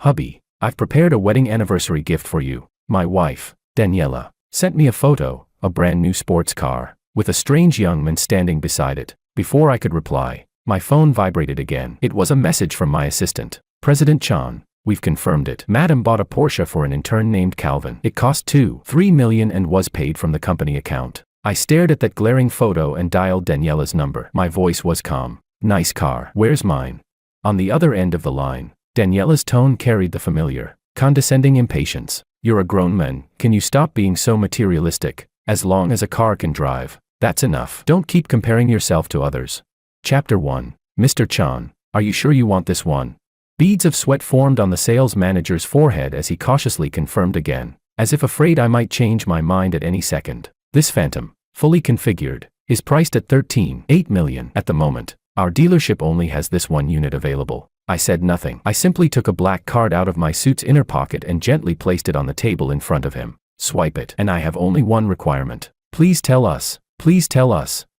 Hubby, I've prepared a wedding anniversary gift for you. My wife, Daniella, sent me a photo, a brand new sports car, with a strange young man standing beside it. Before I could reply, my phone vibrated again. It was a message from my assistant. President Chan, we've confirmed it. Madam bought a Porsche for an intern named Calvin. It cost 2.3 million and was paid from the company account. I stared at that glaring photo and dialed Daniella's number. My voice was calm. Nice car. Where's mine? On the other end of the line, Daniella's tone carried the familiar, condescending impatience. You're a grown man, can you stop being so materialistic? As long as a car can drive, that's enough. Don't keep comparing yourself to others. Chapter 1. Mr. Chan, are you sure you want this one? Beads of sweat formed on the sales manager's forehead as he cautiously confirmed again, as if afraid I might change my mind at any second. This Phantom, fully configured, is priced at 13.8 million at the moment. Our dealership only has this one unit available. I said nothing. I simply took a black card out of my suit's inner pocket and gently placed it on the table in front of him. Swipe it. And I have only one requirement. Please tell us.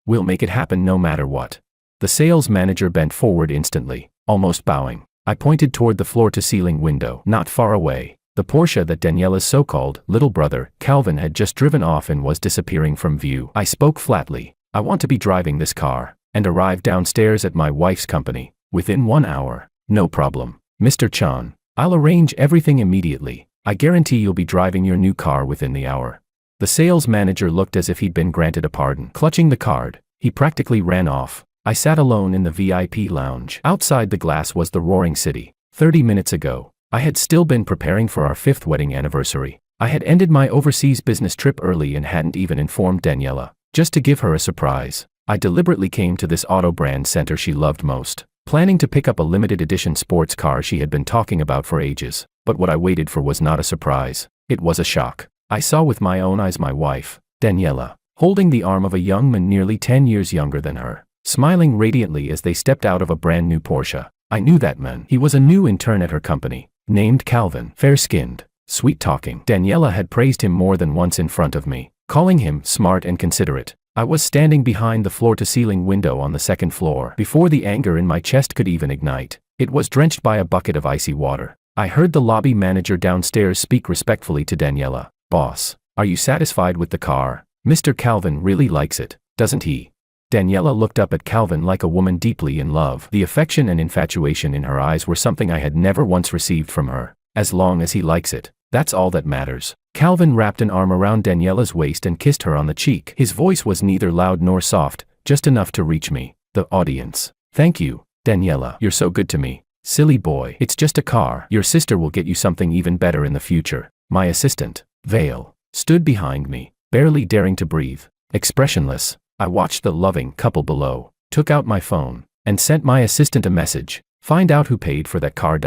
We'll make it happen no matter what. The sales manager bent forward instantly, almost bowing. I pointed toward the floor-to-ceiling window. Not far away, the Porsche that Daniella's so-called little brother, Calvin, had just driven off and was disappearing from view. I spoke flatly. I want to be driving this car, and arrive downstairs at my wife's company within 1 hour. No problem, Mr. Chan. I'll arrange everything immediately. I guarantee you'll be driving your new car within the hour. The sales manager looked as if he'd been granted a pardon. Clutching the card, he practically ran off. I sat alone in the VIP lounge. Outside the glass was the roaring city. 30 minutes ago, I had still been preparing for our 5th wedding anniversary. I had ended my overseas business trip early and hadn't even informed Daniella, just to give her a surprise. I deliberately came to this auto brand center she loved most, planning to pick up a limited edition sports car she had been talking about for ages. But what I waited for was not a surprise. It was a shock. I saw with my own eyes my wife, Daniella, holding the arm of a young man nearly 10 years younger than her, smiling radiantly as they stepped out of a brand new Porsche. I knew that man. He was a new intern at her company, named Calvin. Fair-skinned, sweet-talking. Daniella had praised him more than once in front of me, calling him smart and considerate. I was standing behind the floor-to-ceiling window on the 2nd floor. Before the anger in my chest could even ignite, it was drenched by a bucket of icy water. I heard the lobby manager downstairs speak respectfully to Daniella. Boss, are you satisfied with the car? Mr. Calvin really likes it, doesn't he? Daniella looked up at Calvin like a woman deeply in love. The affection and infatuation in her eyes were something I had never once received from her. As long as he likes it, that's all that matters. Calvin wrapped an arm around Daniella's waist and kissed her on the cheek. His voice was neither loud nor soft, just enough to reach me, the audience. Thank you, Daniella. You're so good to me. Silly boy. It's just a car. Your sister will get you something even better in the future. My assistant, Vale, stood behind me, barely daring to breathe. Expressionless, I watched the loving couple below, took out my phone, and sent my assistant a message. Find out who paid for that car.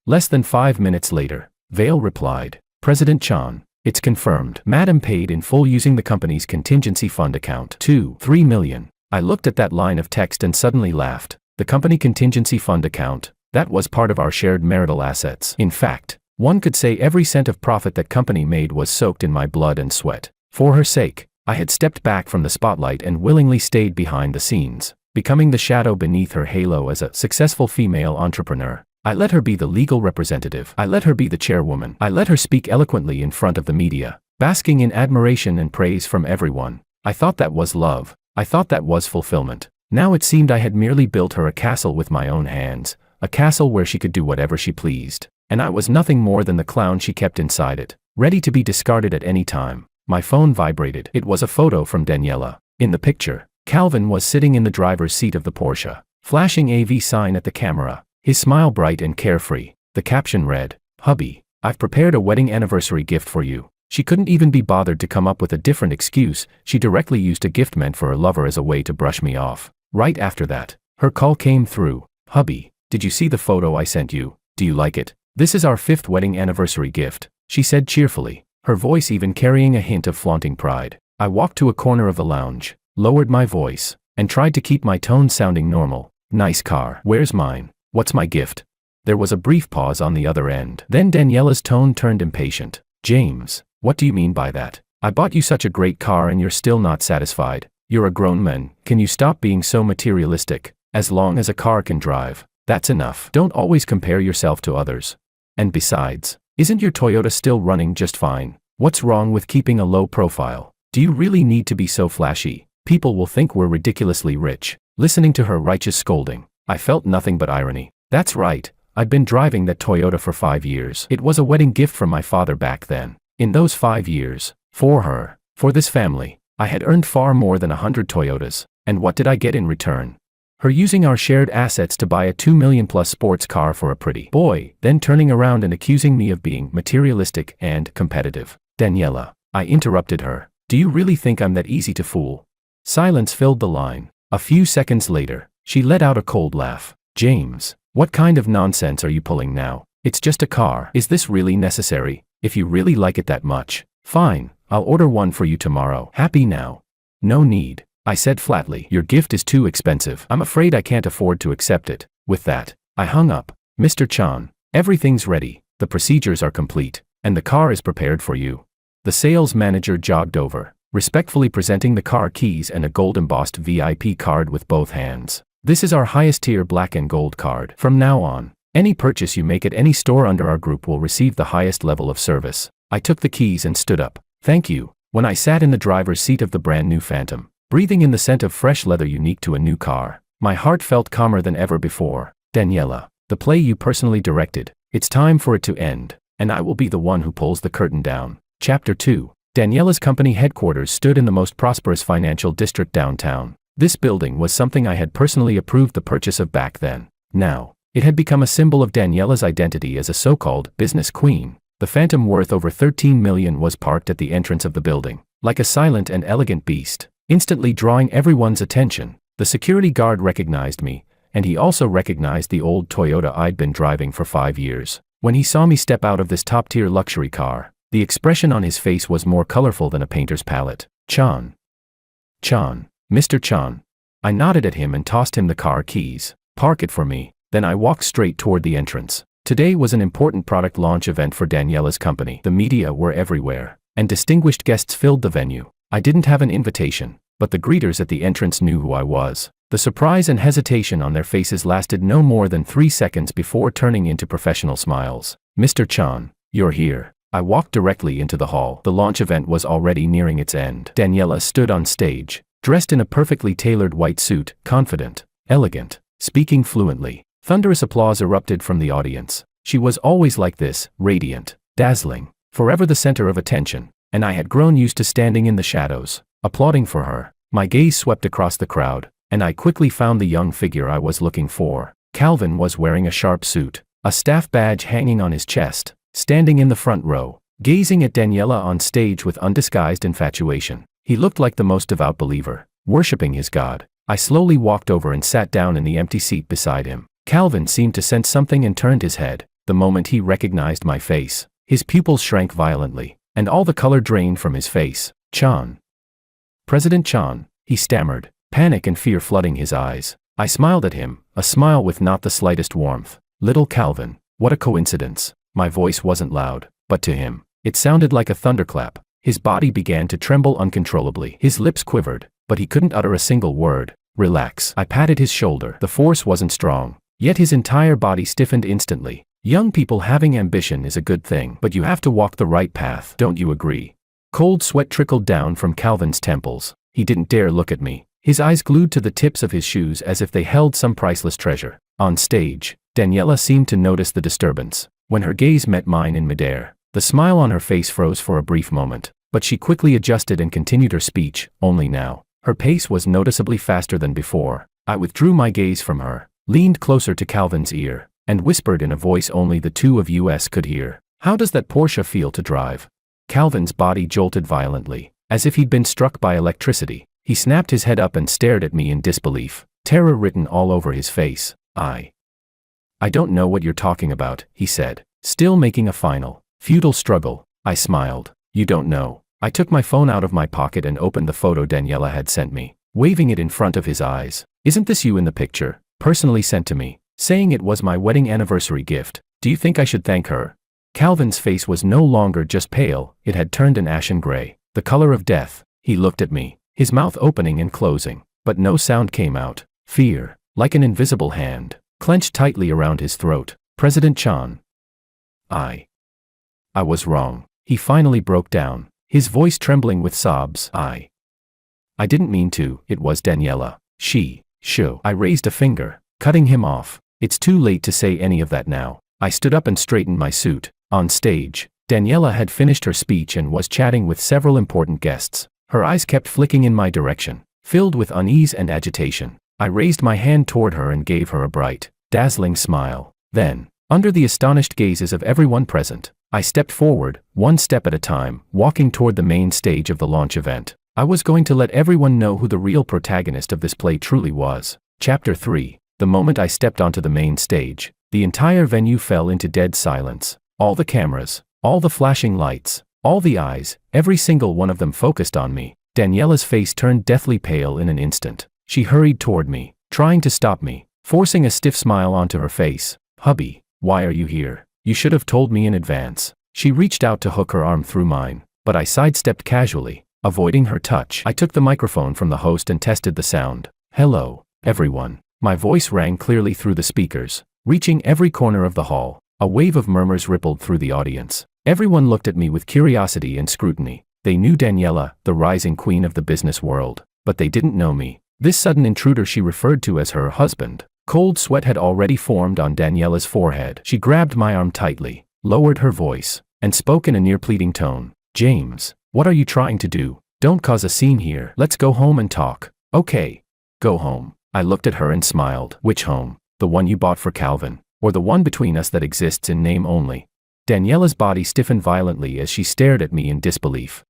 Less than 5 minutes later, Vale replied, President Chan, it's confirmed. Madam paid in full using the company's contingency fund account. 2.3 million. I looked at that line of text and suddenly laughed. The company contingency fund account, that was part of our shared marital assets. In fact, one could say every cent of profit that company made was soaked in my blood and sweat. For her sake, I had stepped back from the spotlight and willingly stayed behind the scenes, becoming the shadow beneath her halo as a successful female entrepreneur. I let her be the legal representative. I let her be the chairwoman. I let her speak eloquently in front of the media, basking in admiration and praise from everyone. I thought that was love. I thought that was fulfillment. Now it seemed I had merely built her a castle with my own hands, a castle where she could do whatever she pleased, and I was nothing more than the clown she kept inside it, ready to be discarded at any time. My phone vibrated. It was a photo from Daniella. In the picture, Calvin was sitting in the driver's seat of the Porsche, flashing AV sign at the camera, his smile bright and carefree. The caption read, Hubby, I've prepared a wedding anniversary gift for you. She couldn't even be bothered to come up with a different excuse. She directly used a gift meant for her lover as a way to brush me off. Right after that, her call came through. Hubby, did you see the photo I sent you? Do you like it? This is our 5th wedding anniversary gift, she said cheerfully, her voice even carrying a hint of flaunting pride. I walked to a corner of the lounge, lowered my voice, and tried to keep my tone sounding normal. Nice car. Where's mine? What's my gift? There was a brief pause on the other end. Then Daniella's tone turned impatient. James, what do you mean by that? I bought you such a great car and you're still not satisfied. You're a grown man. Can you stop being so materialistic? As long as a car can drive, that's enough. Don't always compare yourself to others. And besides, isn't your Toyota still running just fine? What's wrong with keeping a low profile? Do you really need to be so flashy? People will think we're ridiculously rich. Listening to her righteous scolding, I felt nothing but irony. That's right, I'd been driving that Toyota for 5 years. It was a wedding gift from my father back then. In those 5 years, for her, for this family, I had earned far more than 100 Toyotas. And what did I get in return? Her using our shared assets to buy a $2 million+ sports car for a pretty boy, then turning around and accusing me of being materialistic and competitive. Daniella, I interrupted her. Do you really think I'm that easy to fool? Silence filled the line. A few seconds later, she let out a cold laugh. James, what kind of nonsense are you pulling now? It's just a car. Is this really necessary? If you really like it that much, fine, I'll order one for you tomorrow. Happy now? No need, I said flatly. Your gift is too expensive. I'm afraid I can't afford to accept it. With that, I hung up. Mr. Chan, everything's ready, the procedures are complete, and the car is prepared for you. The sales manager jogged over, respectfully presenting the car keys and a gold-embossed VIP card with both hands. This is our highest-tier black and gold card. From now on, any purchase you make at any store under our group will receive the highest level of service. I took the keys and stood up. Thank you. When I sat in the driver's seat of the brand-new Phantom, breathing in the scent of fresh leather unique to a new car, my heart felt calmer than ever before. Daniella, the play you personally directed, it's time for it to end, and I will be the one who pulls the curtain down. Chapter 2. Daniella's company headquarters stood in the most prosperous financial district downtown. This building was something I had personally approved the purchase of back then. Now, it had become a symbol of Daniella's identity as a so-called business queen. The Phantom, worth over $13 million, was parked at the entrance of the building, like a silent and elegant beast, instantly drawing everyone's attention. The security guard recognized me, and he also recognized the old Toyota I'd been driving for 5 years. When he saw me step out of this top-tier luxury car, the expression on his face was more colorful than a painter's palette. Chan. Chan. Mr. Chan. I nodded at him and tossed him the car keys. Park it for me. Then I walked straight toward the entrance. Today was an important product launch event for Daniella's company. The media were everywhere, and distinguished guests filled the venue. I didn't have an invitation, but the greeters at the entrance knew who I was. The surprise and hesitation on their faces lasted no more than 3 seconds before turning into professional smiles. Mr. Chan, you're here. I walked directly into the hall. The launch event was already nearing its end. Daniella stood on stage, dressed in a perfectly tailored white suit, confident, elegant, speaking fluently. Thunderous applause erupted from the audience. She was always like this, radiant, dazzling, forever the center of attention, and I had grown used to standing in the shadows, applauding for her. My gaze swept across the crowd, and I quickly found the young figure I was looking for. Calvin was wearing a sharp suit, a staff badge hanging on his chest, standing in the front row, gazing at Daniella on stage with undisguised infatuation. He looked like the most devout believer, worshipping his God. I slowly walked over and sat down in the empty seat beside him. Calvin seemed to sense something and turned his head. The moment he recognized my face, his pupils shrank violently, and all the color drained from his face. Chan. President Chan, he stammered, panic and fear flooding his eyes. I smiled at him, a smile with not the slightest warmth. Little Calvin, what a coincidence. My voice wasn't loud, but to him, it sounded like a thunderclap. His body began to tremble uncontrollably. His lips quivered, but he couldn't utter a single word. Relax. I patted his shoulder. The force wasn't strong, yet his entire body stiffened instantly. Young people having ambition is a good thing, but you have to walk the right path. Don't you agree? Cold sweat trickled down from Calvin's temples. He didn't dare look at me, his eyes glued to the tips of his shoes as if they held some priceless treasure. On stage, Daniella seemed to notice the disturbance. When her gaze met mine in midair, the smile on her face froze for a brief moment, but she quickly adjusted and continued her speech. Only now, her pace was noticeably faster than before. I withdrew my gaze from her, leaned closer to Calvin's ear, and whispered in a voice only the two of us could hear. How does that Porsche feel to drive? Calvin's body jolted violently, as if he'd been struck by electricity. He snapped his head up and stared at me in disbelief, terror written all over his face. I don't know what you're talking about, he said, still making a final, futile struggle. I smiled. You don't know. I took my phone out of my pocket and opened the photo Daniella had sent me, waving it in front of his eyes. Isn't this you in the picture? Personally sent to me, saying it was my wedding anniversary gift. Do you think I should thank her? Calvin's face was no longer just pale, it had turned an ashen gray, the color of death. He looked at me, his mouth opening and closing, but no sound came out. Fear, like an invisible hand, clenched tightly around his throat. President Chan. I was wrong. He finally broke down, his voice trembling with sobs. I didn't mean to, it was Daniella. I raised a finger, cutting him off. It's too late to say any of that now. I stood up and straightened my suit. On stage, Daniella had finished her speech and was chatting with several important guests. Her eyes kept flicking in my direction, filled with unease and agitation. I raised my hand toward her and gave her a bright, dazzling smile. Then, under the astonished gazes of everyone present, I stepped forward, one step at a time, walking toward the main stage of the launch event. I was going to let everyone know who the real protagonist of this play truly was. Chapter 3. The moment I stepped onto the main stage, the entire venue fell into dead silence. All the cameras, all the flashing lights, all the eyes, every single one of them focused on me. Daniella's face turned deathly pale in an instant. She hurried toward me, trying to stop me, forcing a stiff smile onto her face. "Hubby, why are you here? You should have told me in advance." She reached out to hook her arm through mine, but I sidestepped casually, avoiding her touch. I took the microphone from the host and tested the sound. "Hello, everyone." My voice rang clearly through the speakers, reaching every corner of the hall. A wave of murmurs rippled through the audience. Everyone looked at me with curiosity and scrutiny. They knew Daniella, the rising queen of the business world, but they didn't know me. This sudden intruder she referred to as her husband. Cold sweat had already formed on Daniella's forehead. She grabbed my arm tightly, lowered her voice, and spoke in a near-pleading tone. "James, what are you trying to do? Don't cause a scene here. Let's go home and talk." "Okay. Go home." I looked at her and smiled. "Which home? The one you bought for Calvin? Or the one between us that exists in name only?" Daniella's body stiffened violently as she stared at me in disbelief.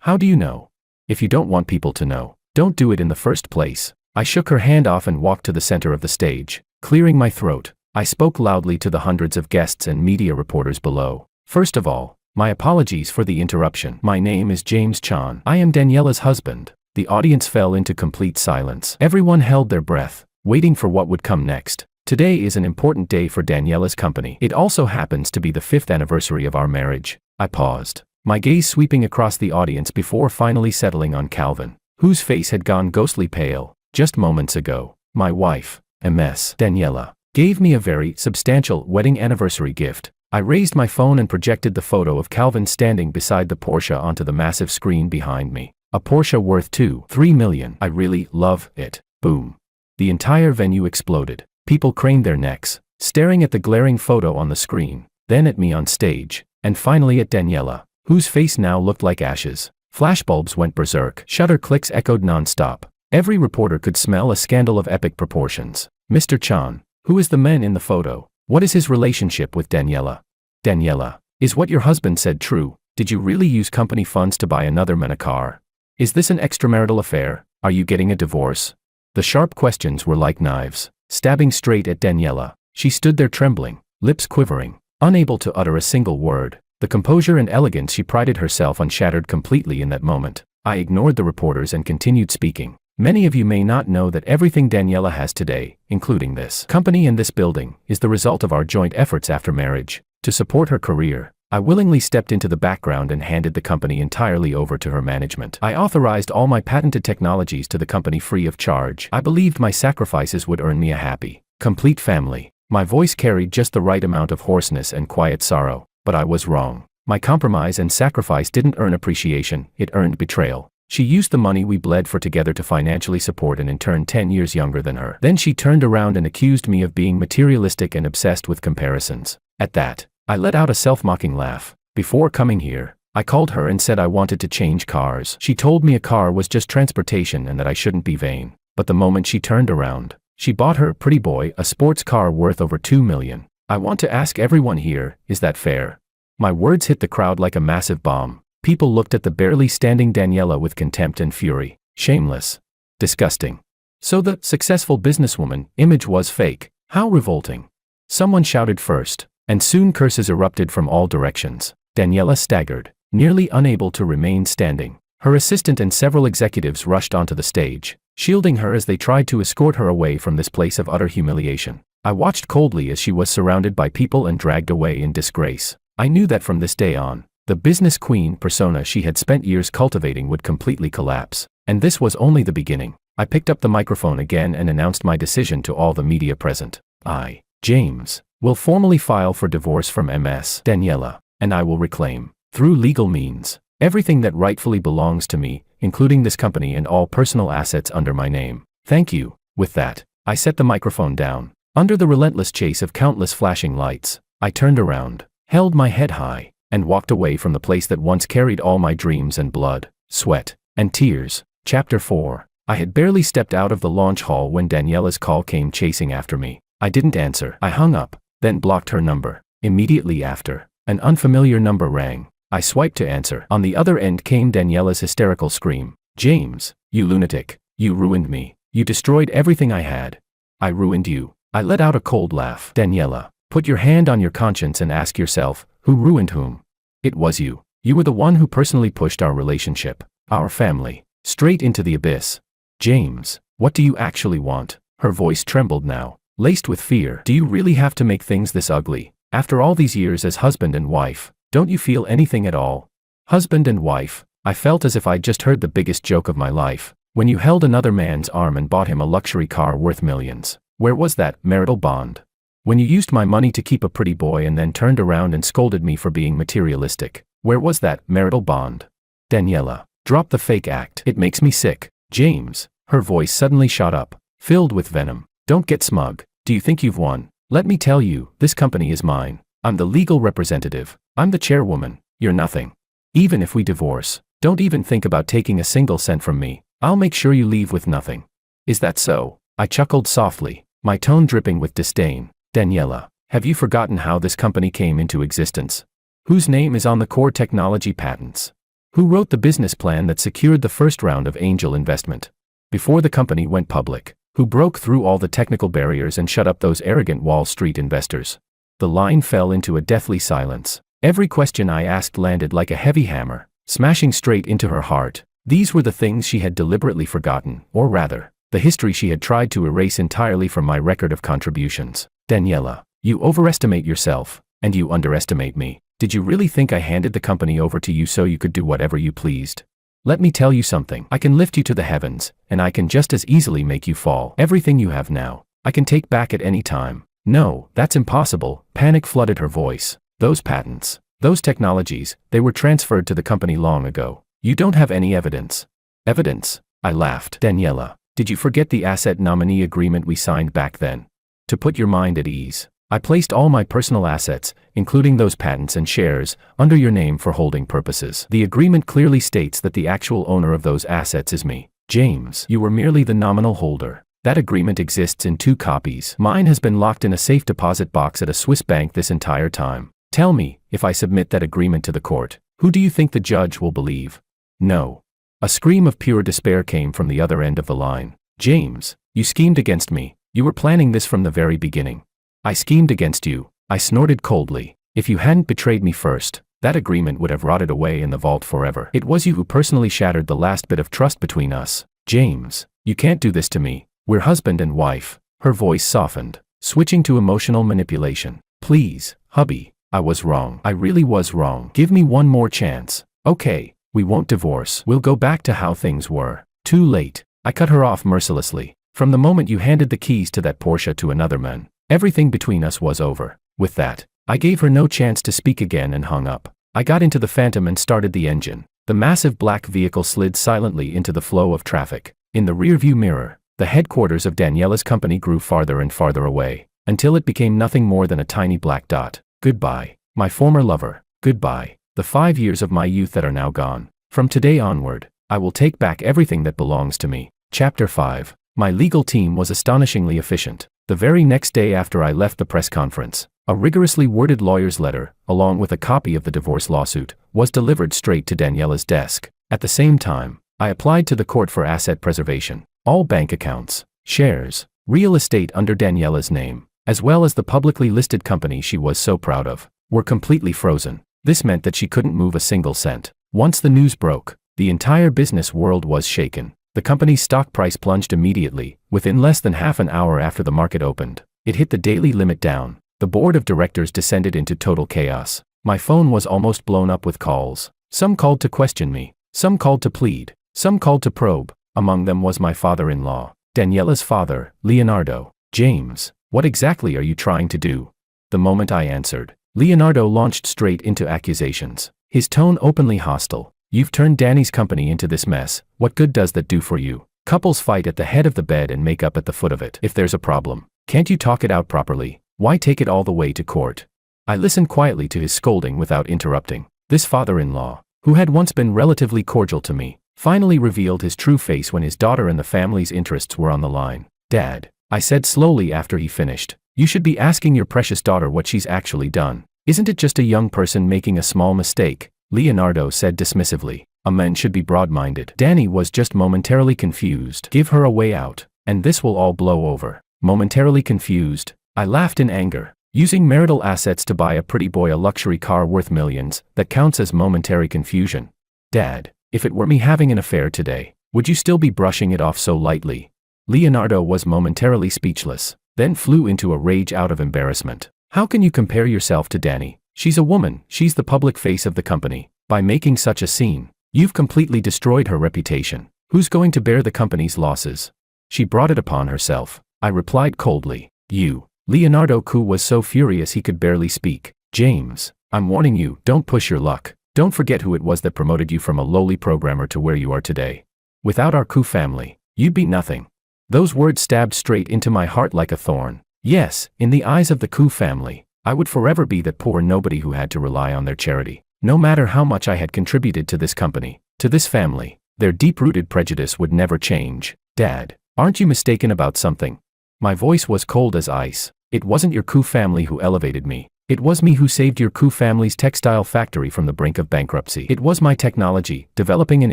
How do you know? If you don't want people to know, don't do it in the first place." I shook her hand off and walked to the center of the stage. Clearing my throat, I spoke loudly to the hundreds of guests and media reporters below. "First of all, my apologies for the interruption. My name is James Chan. I am Daniella's husband." The audience fell into complete silence. Everyone held their breath, waiting for what would come next. "Today is an important day for Daniella's company. It also happens to be the 5th anniversary of our marriage." I paused, my gaze sweeping across the audience before finally settling on Calvin, whose face had gone ghostly pale. Just moments ago, my wife, Ms. Daniella, gave me a very substantial wedding anniversary gift. I raised my phone and projected the photo of Calvin standing beside the Porsche onto the massive screen behind me. A Porsche worth $2-3 million. I really love it. Boom. The entire venue exploded. People craned their necks, staring at the glaring photo on the screen, then at me on stage, and finally at Daniella, whose face now looked like ashes. Flashbulbs went berserk. Shutter clicks echoed non-stop. Every reporter could smell a scandal of epic proportions. "Mr. Chan, who is the man in the photo? What is his relationship with Daniella? Daniella, is what your husband said true? Did you really use company funds to buy another man a car? Is this an extramarital affair? Are you getting a divorce?" The sharp questions were like knives, stabbing straight at Daniella. She stood there trembling, lips quivering, unable to utter a single word. The composure and elegance she prided herself on shattered completely in that moment. I ignored the reporters and continued speaking. "Many of you may not know that everything Daniella has today, including this company and this building, is the result of our joint efforts after marriage. To support her career, I willingly stepped into the background and handed the company entirely over to her management. I authorized all my patented technologies to the company free of charge. I believed my sacrifices would earn me a happy, complete family." My voice carried just the right amount of hoarseness and quiet sorrow, but I was wrong. My compromise and sacrifice didn't earn appreciation, it earned betrayal. She used the money we bled for together to financially support an intern 10 years younger than her. Then she turned around and accused me of being materialistic and obsessed with comparisons. At that, I let out a self-mocking laugh. "Before coming here, I called her and said I wanted to change cars. She told me a car was just transportation and that I shouldn't be vain. But the moment she turned around, she bought her pretty boy a sports car worth over $2 million. I want to ask everyone here, is that fair?" My words hit the crowd like a massive bomb. People looked at the barely standing Daniella with contempt and fury. Shameless. Disgusting. So the successful businesswoman image was fake. How revolting. Someone shouted first, and soon curses erupted from all directions. Daniella staggered, nearly unable to remain standing. Her assistant and several executives rushed onto the stage, shielding her as they tried to escort her away from this place of utter humiliation. I watched coldly as she was surrounded by people and dragged away in disgrace. I knew that from this day on, the business queen persona she had spent years cultivating would completely collapse. And this was only the beginning. I picked up the microphone again and announced my decision to all the media present. "I, James, will formally file for divorce from Ms. Daniella, and I will reclaim, through legal means, everything that rightfully belongs to me, including this company and all personal assets under my name. Thank you." With that, I set the microphone down. Under the relentless chase of countless flashing lights, I turned around, held my head high, and walked away from the place that once carried all my dreams and blood, sweat, and tears. Chapter 4. I had barely stepped out of the launch hall when Daniella's call came chasing after me. I didn't answer. I hung up, then blocked her number. Immediately after, an unfamiliar number rang. I swiped to answer. On the other end came Daniella's hysterical scream. "James, you lunatic, you ruined me. You destroyed everything I had." "I ruined you." I let out a cold laugh. "Daniella, put your hand on your conscience and ask yourself, who ruined whom?" "It was you. You were the one who personally pushed our relationship, our family, straight into the abyss." "James, what do you actually want?" Her voice trembled now, laced with fear. "Do you really have to make things this ugly? After all these years as husband and wife, don't you feel anything at all?" "Husband and wife?" I felt as if I'd just heard the biggest joke of my life. "When you held another man's arm and bought him a luxury car worth millions, where was that marital bond? When you used my money to keep a pretty boy and then turned around and scolded me for being materialistic, where was that marital bond?" "Daniella, drop the fake act. It makes me sick." "James," her voice suddenly shot up, filled with venom, "don't get smug. Do you think you've won? Let me tell you, this company is mine. I'm the legal representative. I'm the chairwoman. You're nothing. Even if we divorce, don't even think about taking a single cent from me. I'll make sure you leave with nothing." "Is that so?" I chuckled softly, my tone dripping with disdain. "Daniella, have you forgotten how this company came into existence? Whose name is on the core technology patents? Who wrote the business plan that secured the first round of angel investment? Before the company went public, who broke through all the technical barriers and shut up those arrogant Wall Street investors?" The line fell into a deathly silence. Every question I asked landed like a heavy hammer, smashing straight into her heart. These were the things she had deliberately forgotten, or rather, the history she had tried to erase entirely from my record of contributions. "Daniella, you overestimate yourself, and you underestimate me. Did you really think I handed the company over to you so you could do whatever you pleased? Let me tell you something. I can lift you to the heavens, and I can just as easily make you fall. Everything you have now, I can take back at any time." "No, that's impossible." Panic flooded her voice. "Those patents, those technologies, they were transferred to the company long ago. You don't have any evidence." "Evidence?" I laughed. "Daniella, did you forget the asset nominee agreement we signed back then? To put your mind at ease, I placed all my personal assets, including those patents and shares, under your name for holding purposes. The agreement clearly states that the actual owner of those assets is me. James, you were merely the nominal holder. That agreement exists in 2 copies. Mine has been locked in a safe deposit box at a Swiss bank this entire time. Tell me, if I submit that agreement to the court, who do you think the judge will believe?" "No." A scream of pure despair came from the other end of the line. "James, you schemed against me. You were planning this from the very beginning." "I schemed against you," I snorted coldly. "If you hadn't betrayed me first, that agreement would have rotted away in the vault forever. It was you who personally shattered the last bit of trust between us. James, you can't do this to me. We're husband and wife." Her voice softened, switching to emotional manipulation. "Please, hubby, I was wrong. I really was wrong. Give me one more chance. Okay, we won't divorce. We'll go back to how things were." "Too late." I cut her off mercilessly. "From the moment you handed the keys to that Porsche to another man, everything between us was over." With that, I gave her no chance to speak again and hung up. I got into the Phantom and started the engine. The massive black vehicle slid silently into the flow of traffic. In the rearview mirror, the headquarters of Daniella's company grew farther and farther away, until it became nothing more than a tiny black dot. Goodbye, my former lover. Goodbye, the 5 years of my youth that are now gone. From today onward, I will take back everything that belongs to me. Chapter 5. My legal team was astonishingly efficient. The very next day after I left the press conference, a rigorously worded lawyer's letter, along with a copy of the divorce lawsuit, was delivered straight to Daniella's desk. At the same time, I applied to the court for asset preservation. All bank accounts, shares, real estate under Daniella's name, as well as the publicly listed company she was so proud of, were completely frozen. This meant that she couldn't move a single cent. Once the news broke, the entire business world was shaken. The company's stock price plunged immediately, within less than half an hour after the market opened. It hit the daily limit down. The board of directors descended into total chaos. My phone was almost blown up with calls. Some called to question me. Some called to plead. Some called to probe. Among them was my father-in-law, Daniella's father, Leonardo. "James, what exactly are you trying to do?" The moment I answered, Leonardo launched straight into accusations, his tone openly hostile. You've turned Danny's company into this mess. What good does that do for you? Couples fight at the head of the bed and make up at the foot of it. If there's a problem, can't you talk it out properly? Why take it all the way to court? I listened quietly to his scolding without interrupting. This father-in-law, who had once been relatively cordial to me, finally revealed his true face when his daughter and the family's interests were on the line. Dad, I said slowly after he finished, you should be asking your precious daughter what she's actually done. Isn't it just a young person making a small mistake? Leonardo said dismissively. A man should be broad-minded. Danny was just momentarily confused. Give her a way out, and this will all blow over. Momentarily confused. I laughed in anger. Using marital assets to buy a pretty boy a luxury car worth millions, that counts as momentary confusion. Dad, if it were me having an affair today, would you still be brushing it off so lightly? Leonardo was momentarily speechless, then flew into a rage out of embarrassment. How can you compare yourself to Danny? She's a woman, she's the public face of the company. By making such a scene, you've completely destroyed her reputation. Who's going to bear the company's losses? She brought it upon herself. I replied coldly. You. Leonardo was so furious he could barely speak. James, I'm warning you, don't push your luck. Don't forget who it was that promoted you from a lowly programmer to where you are today. Without our family, you'd be nothing. Those words stabbed straight into my heart like a thorn. Yes, in the eyes of the family, I would forever be that poor nobody who had to rely on their charity. No matter how much I had contributed to this company, to this family, their deep-rooted prejudice would never change. Dad, aren't you mistaken about something? My voice was cold as ice. It wasn't your family who elevated me. It was me who saved your family's textile factory from the brink of bankruptcy. It was my technology, developing an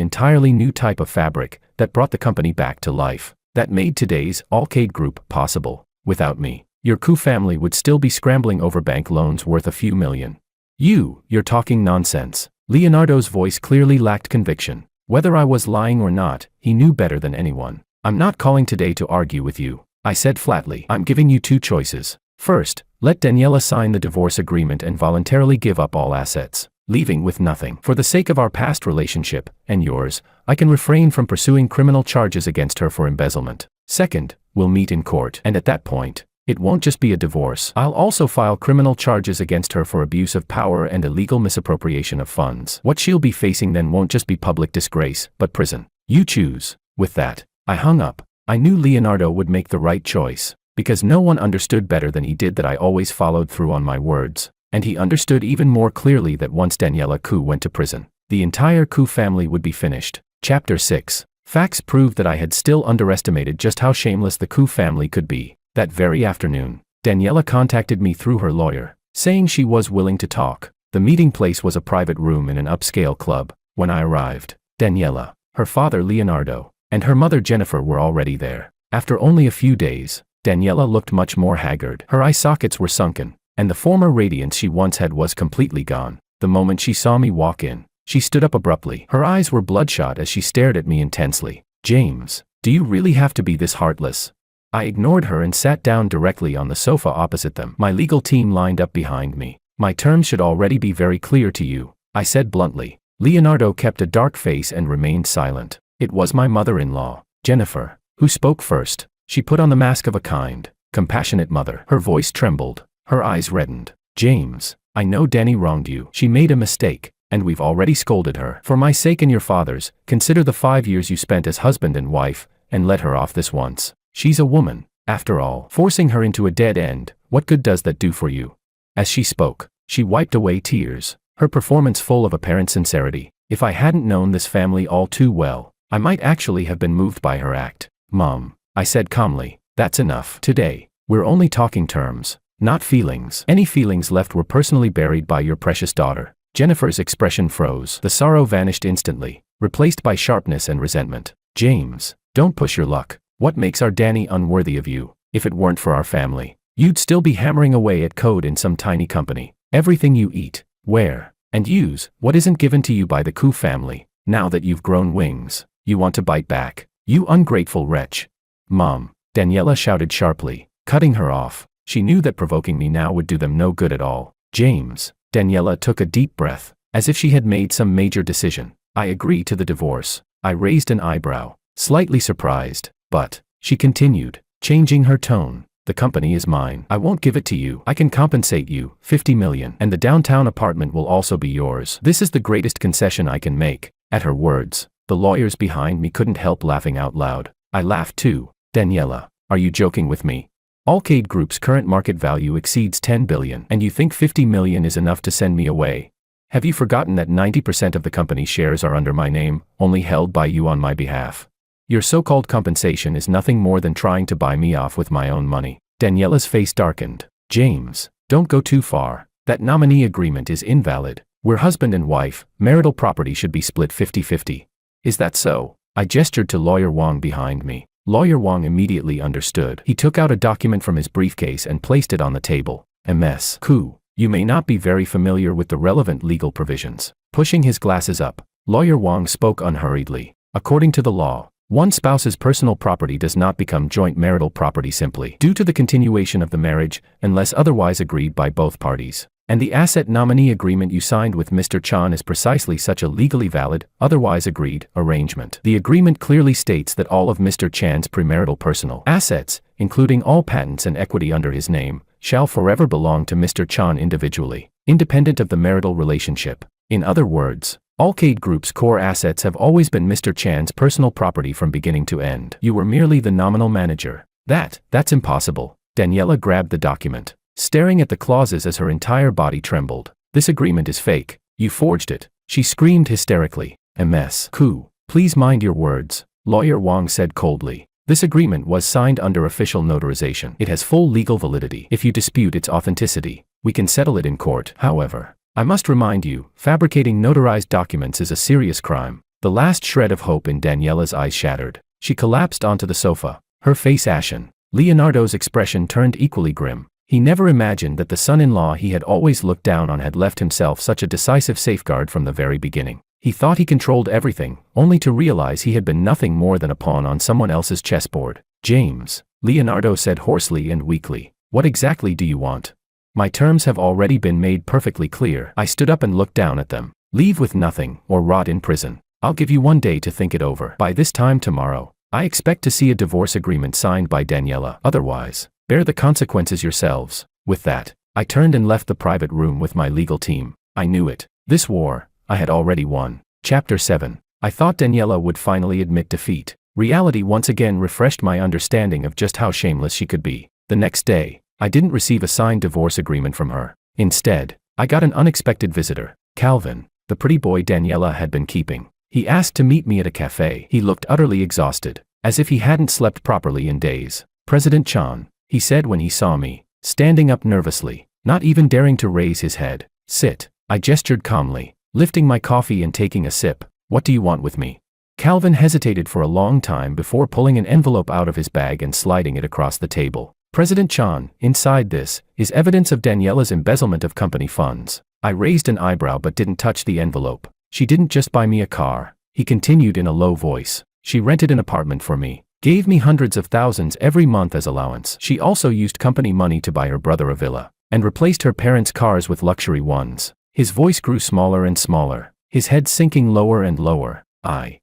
entirely new type of fabric, that brought the company back to life, that made today's Allcade Group possible. Without me, your family would still be scrambling over bank loans worth a few million. You're talking nonsense. Leonardo's voice clearly lacked conviction. Whether I was lying or not, he knew better than anyone. I'm not calling today to argue with you, I said flatly. I'm giving you two choices. First, let Daniella sign the divorce agreement and voluntarily give up all assets, leaving with nothing. For the sake of our past relationship, and yours, I can refrain from pursuing criminal charges against her for embezzlement. Second, we'll meet in court, and at that point, it won't just be a divorce. I'll also file criminal charges against her for abuse of power and illegal misappropriation of funds. What she'll be facing then won't just be public disgrace, but prison. You choose. With that, I hung up. I knew Leonardo would make the right choice, because no one understood better than he did that I always followed through on my words, and he understood even more clearly that once Daniella went to prison, the entire family would be finished. Chapter 6. Facts proved that I had still underestimated just how shameless the family could be. That very afternoon, Daniella contacted me through her lawyer, saying she was willing to talk. The meeting place was a private room in an upscale club. When I arrived, Daniella, her father Leonardo, and her mother Jennifer were already there. After only a few days, Daniella looked much more haggard. Her eye sockets were sunken, and the former radiance she once had was completely gone. The moment she saw me walk in, she stood up abruptly. Her eyes were bloodshot as she stared at me intensely. James, do you really have to be this heartless? I ignored her and sat down directly on the sofa opposite them. My legal team lined up behind me. My terms should already be very clear to you, I said bluntly. Leonardo kept a dark face and remained silent. It was my mother-in-law, Jennifer, who spoke first. She put on the mask of a kind, compassionate mother. Her voice trembled, her eyes reddened. James, I know Danny wronged you. She made a mistake, and we've already scolded her. For my sake and your father's, consider the 5 years you spent as husband and wife, and let her off this once. She's a woman, after all. Forcing her into a dead end, what good does that do for you? As she spoke, she wiped away tears, her performance full of apparent sincerity. If I hadn't known this family all too well, I might actually have been moved by her act. Mom, I said calmly, that's enough. Today, we're only talking terms, not feelings. Any feelings left were personally buried by your precious daughter. Jennifer's expression froze. The sorrow vanished instantly, replaced by sharpness and resentment. James, don't push your luck. What makes our Danny unworthy of you? If it weren't for our family, you'd still be hammering away at code in some tiny company. Everything you eat, wear, and use, what isn't given to you by the family. Now that you've grown wings, you want to bite back. You ungrateful wretch. Mom, Daniella shouted sharply, cutting her off. She knew that provoking me now would do them no good at all. James, Daniella took a deep breath, as if she had made some major decision. I agree to the divorce. I raised an eyebrow, slightly surprised. But, she continued, changing her tone, The company is mine. I won't give it to you. I can compensate you, 50 million. And the downtown apartment will also be yours. This is the greatest concession I can make. At her words, the lawyers behind me couldn't help laughing out loud. I laughed too. Daniella, are you joking with me? Allcade Group's current market value exceeds 10 billion, and you think 50 million is enough to send me away? Have you forgotten that 90% of the company's shares are under my name, only held by you on my behalf? Your so-called compensation is nothing more than trying to buy me off with my own money. Daniella's face darkened. James, don't go too far. That nominee agreement is invalid. We're husband and wife. Marital property should be split 50-50. Is that so? I gestured to Lawyer Wong behind me. Lawyer Wong immediately understood. He took out a document from his briefcase and placed it on the table. MS. Coup. You may not be very familiar with the relevant legal provisions. Pushing his glasses up, Lawyer Wong spoke unhurriedly. According to the law, one spouse's personal property does not become joint marital property simply due to the continuation of the marriage, unless otherwise agreed by both parties. And the asset nominee agreement you signed with Mr. Chan is precisely such a legally valid, otherwise agreed, arrangement. The agreement clearly states that all of Mr. Chan's premarital personal assets, including all patents and equity under his name, shall forever belong to Mr. Chan individually, independent of the marital relationship. In other words, Allcade Group's core assets have always been Mr. Chan's personal property from beginning to end. You were merely the nominal manager. That's impossible. Daniella grabbed the document, staring at the clauses as her entire body trembled. This agreement is fake. You forged it. She screamed hysterically. MS. Coup. Please mind your words, Lawyer Wong said coldly. This agreement was signed under official notarization. It has full legal validity. If you dispute its authenticity, we can settle it in court. However, I must remind you, fabricating notarized documents is a serious crime. The last shred of hope in Daniella's eyes shattered. She collapsed onto the sofa, her face ashen. Leonardo's expression turned equally grim. He never imagined that the son-in-law he had always looked down on had left himself such a decisive safeguard from the very beginning. He thought he controlled everything, only to realize he had been nothing more than a pawn on someone else's chessboard. James, Leonardo said hoarsely and weakly, what exactly do you want? My terms have already been made perfectly clear. I stood up and looked down at them. Leave with nothing, or rot in prison. I'll give you one day to think it over. By this time tomorrow, I expect to see a divorce agreement signed by Daniella. Otherwise, bear the consequences yourselves. With that, I turned and left the private room with my legal team. I knew it. This war, I had already won. Chapter 7. I thought Daniella would finally admit defeat. Reality once again refreshed my understanding of just how shameless she could be. The next day, I didn't receive a signed divorce agreement from her. Instead, I got an unexpected visitor. Calvin, the pretty boy Daniella had been keeping. He asked to meet me at a cafe. He looked utterly exhausted, as if he hadn't slept properly in days. President Chan, he said when he saw me, standing up nervously, not even daring to raise his head. Sit. I gestured calmly, lifting my coffee and taking a sip. What do you want with me? Calvin hesitated for a long time before pulling an envelope out of his bag and sliding it across the table. President Chan, inside this, is evidence of Daniella's embezzlement of company funds. I raised an eyebrow but didn't touch the envelope. She didn't just buy me a car, he continued in a low voice. She rented an apartment for me, gave me hundreds of thousands every month as allowance. She also used company money to buy her brother a villa, and replaced her parents' cars with luxury ones. His voice grew smaller and smaller, his head sinking lower and lower. I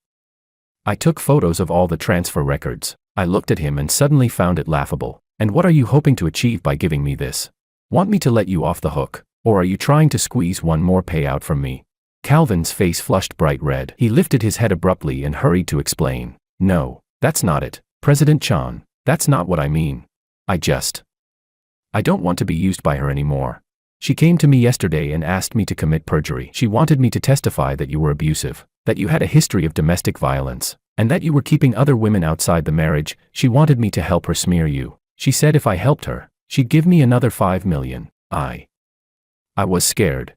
took photos of all the transfer records. I looked at him and suddenly found it laughable. And what are you hoping to achieve by giving me this? Want me to let you off the hook? Or are you trying to squeeze one more payout from me? Calvin's face flushed bright red. He lifted his head abruptly and hurried to explain. No, that's not it, President Chan. That's not what I mean. I don't want to be used by her anymore. She came to me yesterday and asked me to commit perjury. She wanted me to testify that you were abusive, that you had a history of domestic violence, and that you were keeping other women outside the marriage. She wanted me to help her smear you. She said if I helped her, she'd give me another 5 million. I was scared.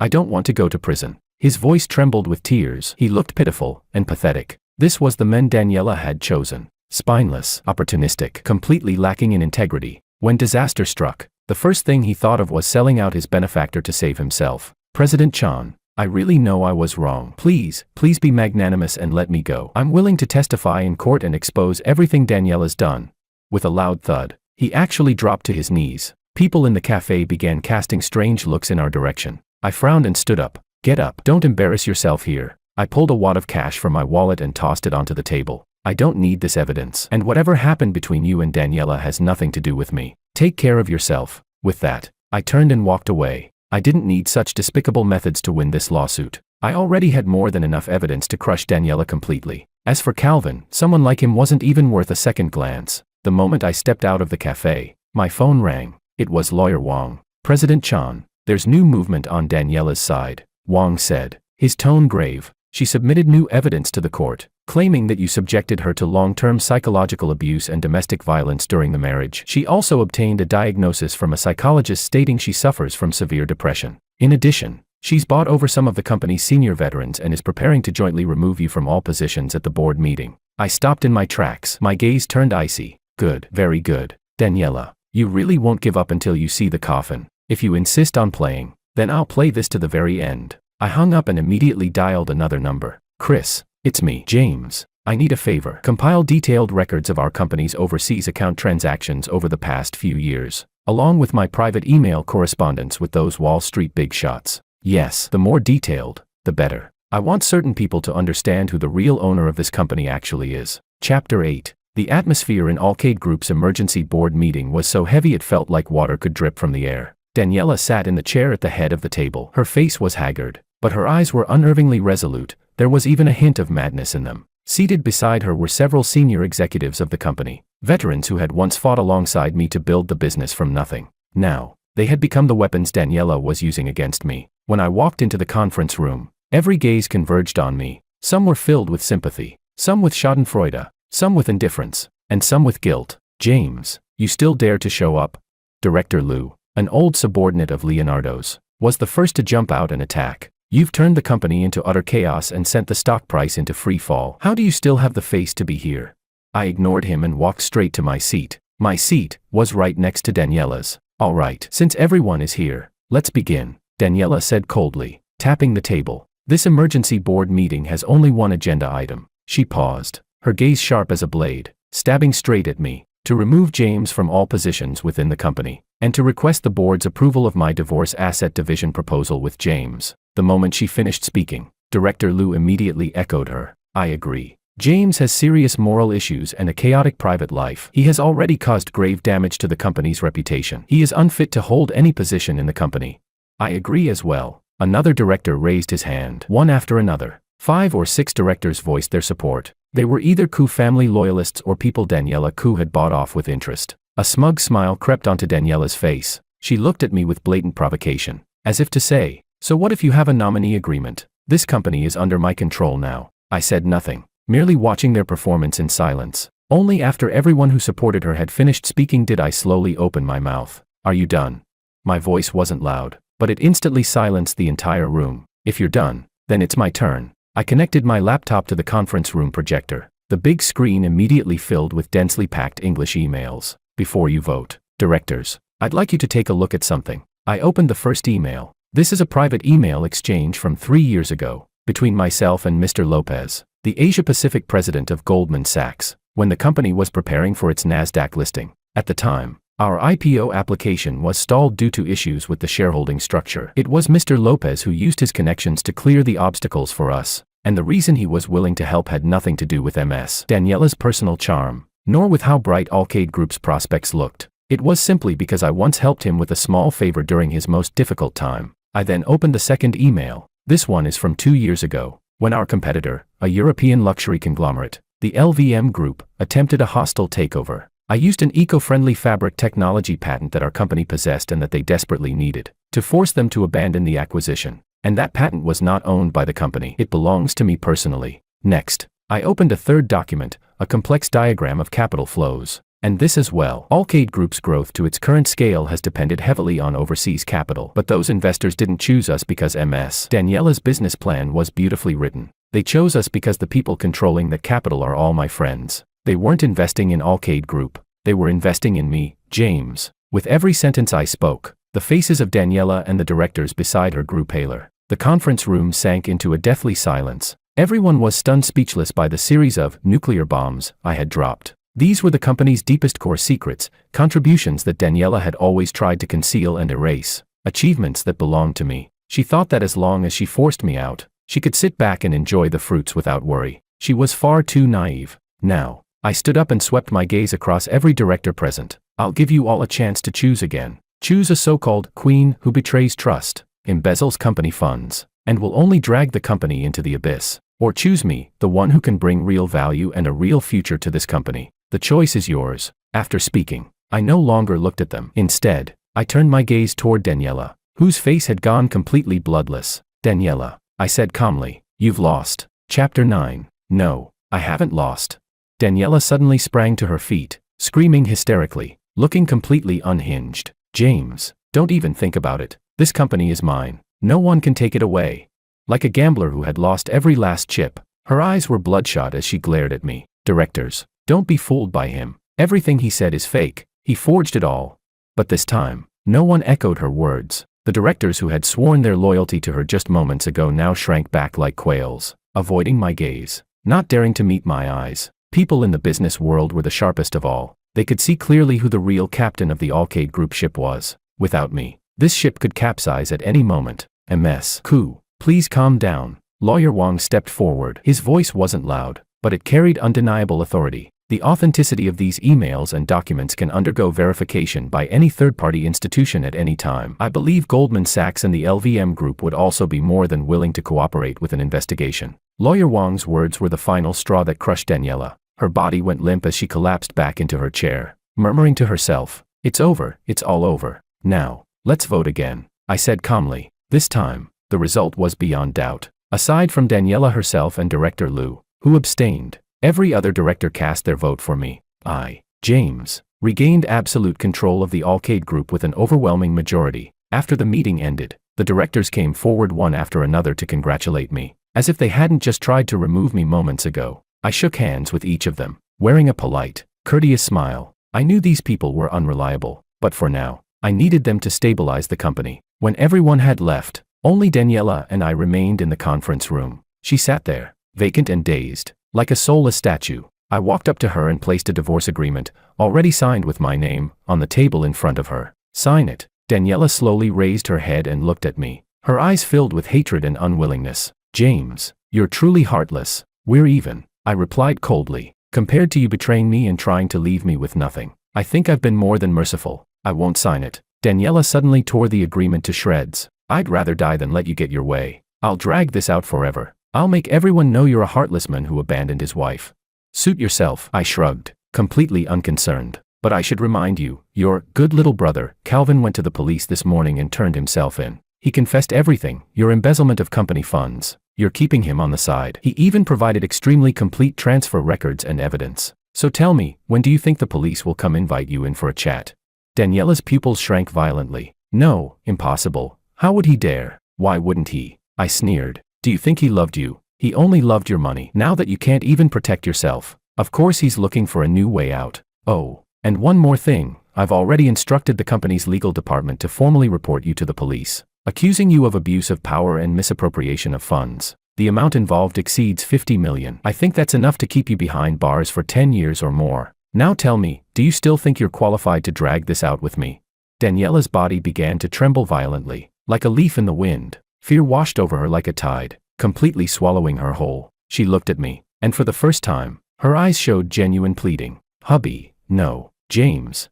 I don't want to go to prison. His voice trembled with tears. He looked pitiful and pathetic. This was the man Daniella had chosen. Spineless, opportunistic, completely lacking in integrity. When disaster struck, the first thing he thought of was selling out his benefactor to save himself. President Chan, I really know I was wrong. Please be magnanimous and let me go. I'm willing to testify in court and expose everything Daniella's done. With a loud thud, he actually dropped to his knees. People in the cafe began casting strange looks in our direction. I frowned and stood up. Get up. Don't embarrass yourself here. I pulled a wad of cash from my wallet and tossed it onto the table. I don't need this evidence. And whatever happened between you and Daniella has nothing to do with me. Take care of yourself." With that, I turned and walked away. I didn't need such despicable methods to win this lawsuit. I already had more than enough evidence to crush Daniella completely. As for Calvin, someone like him wasn't even worth a second glance. The moment I stepped out of the cafe, my phone rang. It was Lawyer Wong. "President Chan, there's new movement on Daniella's side," Wong said, his tone grave. "She submitted new evidence to the court, claiming that you subjected her to long-term psychological abuse and domestic violence during the marriage. She also obtained a diagnosis from a psychologist stating she suffers from severe depression. In addition, she's bought over some of the company's senior veterans and is preparing to jointly remove you from all positions at the board meeting." I stopped in my tracks. My gaze turned icy. "Good, very good. Daniella, you really won't give up until you see the coffin. If you insist on playing, then I'll play this to the very end." I hung up and immediately dialed another number. "Chris, it's me, James. I need a favor. Compile detailed records of our company's overseas account transactions over the past few years, along with my private email correspondence with those Wall Street big shots. Yes, the more detailed, the better. I want certain people to understand who the real owner of this company actually is." Chapter 8. The atmosphere in Alcade Group's emergency board meeting was so heavy it felt like water could drip from the air. Daniella sat in the chair at the head of the table. Her face was haggard, but her eyes were unnervingly resolute. There was even a hint of madness in them. Seated beside her were several senior executives of the company, veterans who had once fought alongside me to build the business from nothing. Now, they had become the weapons Daniella was using against me. When I walked into the conference room, every gaze converged on me. Some were filled with sympathy, some with schadenfreude, some with indifference, and some with guilt. "James, you still dare to show up?" Director Liu, an old subordinate of Leonardo's, was the first to jump out and attack. "You've turned the company into utter chaos and sent the stock price into free fall. How do you still have the face to be here?" I ignored him and walked straight to my seat. My seat was right next to Daniella's. "All right, since everyone is here, let's begin," Daniella said coldly, tapping the table. "This emergency board meeting has only one agenda item." She paused, her gaze sharp as a blade, stabbing straight at me. "To remove James from all positions within the company, and to request the board's approval of my divorce asset division proposal with James." The moment she finished speaking, Director Liu immediately echoed her. "I agree. James has serious moral issues and a chaotic private life. He has already caused grave damage to the company's reputation. He is unfit to hold any position in the company." "I agree as well." Another director raised his hand. One after another, 5 or 6 directors voiced their support. They were either Koo family loyalists or people Daniella Koo had bought off with interest. A smug smile crept onto Daniella's face. She looked at me with blatant provocation, as if to say, "So what if you have a nominee agreement? This company is under my control now." I said nothing, merely watching their performance in silence. Only after everyone who supported her had finished speaking did I slowly open my mouth. "Are you done?" My voice wasn't loud, but it instantly silenced the entire room. "If you're done, then it's my turn." I connected my laptop to the conference room projector. The big screen immediately filled with densely packed English emails. "Before you vote, directors, I'd like you to take a look at something." I opened the first email. This is a private email exchange from 3 years ago, between myself and Mr. Lopez, the Asia-Pacific president of Goldman Sachs, when the company was preparing for its NASDAQ listing. At the time, our IPO application was stalled due to issues with the shareholding structure. It was Mr. Lopez who used his connections to clear the obstacles for us, and the reason he was willing to help had nothing to do with Ms. Daniella's personal charm, nor with how bright Alcade Group's prospects looked. It was simply because I once helped him with a small favor during his most difficult time. I then opened the second email. This one is from 2 years ago, when our competitor, a European luxury conglomerate, the LVM Group, attempted a hostile takeover. I used an eco-friendly fabric technology patent that our company possessed and that they desperately needed, to force them to abandon the acquisition. And that patent was not owned by the company. It belongs to me personally. Next, I opened a third document, a complex diagram of capital flows. And this as well. Alcade Group's growth to its current scale has depended heavily on overseas capital. But those investors didn't choose us because Ms. Daniella's business plan was beautifully written. They chose us because the people controlling that capital are all my friends. They weren't investing in Alcade Group. They were investing in me, James. With every sentence I spoke, the faces of Daniella and the directors beside her grew paler. The conference room sank into a deathly silence. Everyone was stunned speechless by the series of nuclear bombs I had dropped. These were the company's deepest core secrets, contributions that Daniella had always tried to conceal and erase, achievements that belonged to me. She thought that as long as she forced me out, she could sit back and enjoy the fruits without worry. She was far too naive. Now, I stood up and swept my gaze across every director present. I'll give you all a chance to choose again. Choose a so-called queen who betrays trust, embezzles company funds, and will only drag the company into the abyss. Or choose me, the one who can bring real value and a real future to this company. The choice is yours. After speaking, I no longer looked at them. Instead, I turned my gaze toward Daniella, whose face had gone completely bloodless. Daniella, I said calmly, you've lost. Chapter 9. No, I haven't lost. Daniella suddenly sprang to her feet, screaming hysterically, looking completely unhinged. James, don't even think about it. This company is mine. No one can take it away. Like a gambler who had lost every last chip, her eyes were bloodshot as she glared at me. Directors, don't be fooled by him. Everything he said is fake. He forged it all. But this time, no one echoed her words. The directors who had sworn their loyalty to her just moments ago now shrank back like quails, avoiding my gaze, not daring to meet my eyes. People in the business world were the sharpest of all. They could see clearly who the real captain of the Alcade Group ship was. Without me, this ship could capsize at any moment. MS. Coup. Please calm down. Lawyer Wong stepped forward. His voice wasn't loud, but it carried undeniable authority. The authenticity of these emails and documents can undergo verification by any third-party institution at any time. I believe Goldman Sachs and the LVM Group would also be more than willing to cooperate with an investigation. Lawyer Wong's words were the final straw that crushed Daniella. Her body went limp as she collapsed back into her chair, murmuring to herself, "It's over, it's all over. Now, let's vote again," I said calmly. This time, the result was beyond doubt. Aside from Daniella herself and Director Liu, who abstained, every other director cast their vote for me. I, James, regained absolute control of the Alcade Group with an overwhelming majority. After the meeting ended, the directors came forward one after another to congratulate me, as if they hadn't just tried to remove me moments ago. I shook hands with each of them, wearing a polite, courteous smile. I knew these people were unreliable, but for now, I needed them to stabilize the company. When everyone had left, only Daniella and I remained in the conference room. She sat there, vacant and dazed, like a soulless statue. I walked up to her and placed a divorce agreement, already signed with my name, on the table in front of her. Sign it. Daniella slowly raised her head and looked at me, her eyes filled with hatred and unwillingness. James, you're truly heartless. We're even, I replied coldly. Compared to you betraying me and trying to leave me with nothing, I think I've been more than merciful. I won't sign it. Daniella suddenly tore the agreement to shreds. I'd rather die than let you get your way. I'll drag this out forever. I'll make everyone know you're a heartless man who abandoned his wife. Suit yourself, I shrugged, completely unconcerned. But I should remind you, your good little brother, Calvin, went to the police this morning and turned himself in. He confessed everything, your embezzlement of company funds. You're keeping him on the side. He even provided extremely complete transfer records and evidence. So tell me, when do you think the police will come invite you in for a chat? Daniella's pupils shrank violently. No, impossible. How would he dare? Why wouldn't he? I sneered. Do you think he loved you? He only loved your money. Now that you can't even protect yourself, of course he's looking for a new way out. Oh, and one more thing. I've already instructed the company's legal department to formally report you to the police, accusing you of abuse of power and misappropriation of funds. The amount involved exceeds 50 million. I think that's enough to keep you behind bars for 10 years or more. Now tell me, do you still think you're qualified to drag this out with me? Daniella's body began to tremble violently, like a leaf in the wind. Fear washed over her like a tide, completely swallowing her whole. She looked at me, and for the first time, her eyes showed genuine pleading. Hubby, no, James.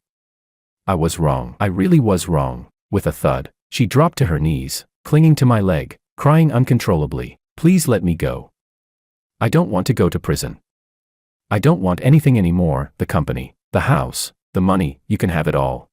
I was wrong. I really was wrong. With a thud, she dropped to her knees, clinging to my leg, crying uncontrollably. Please let me go. I don't want to go to prison. I don't want anything anymore, the company, the house, the money, you can have it all.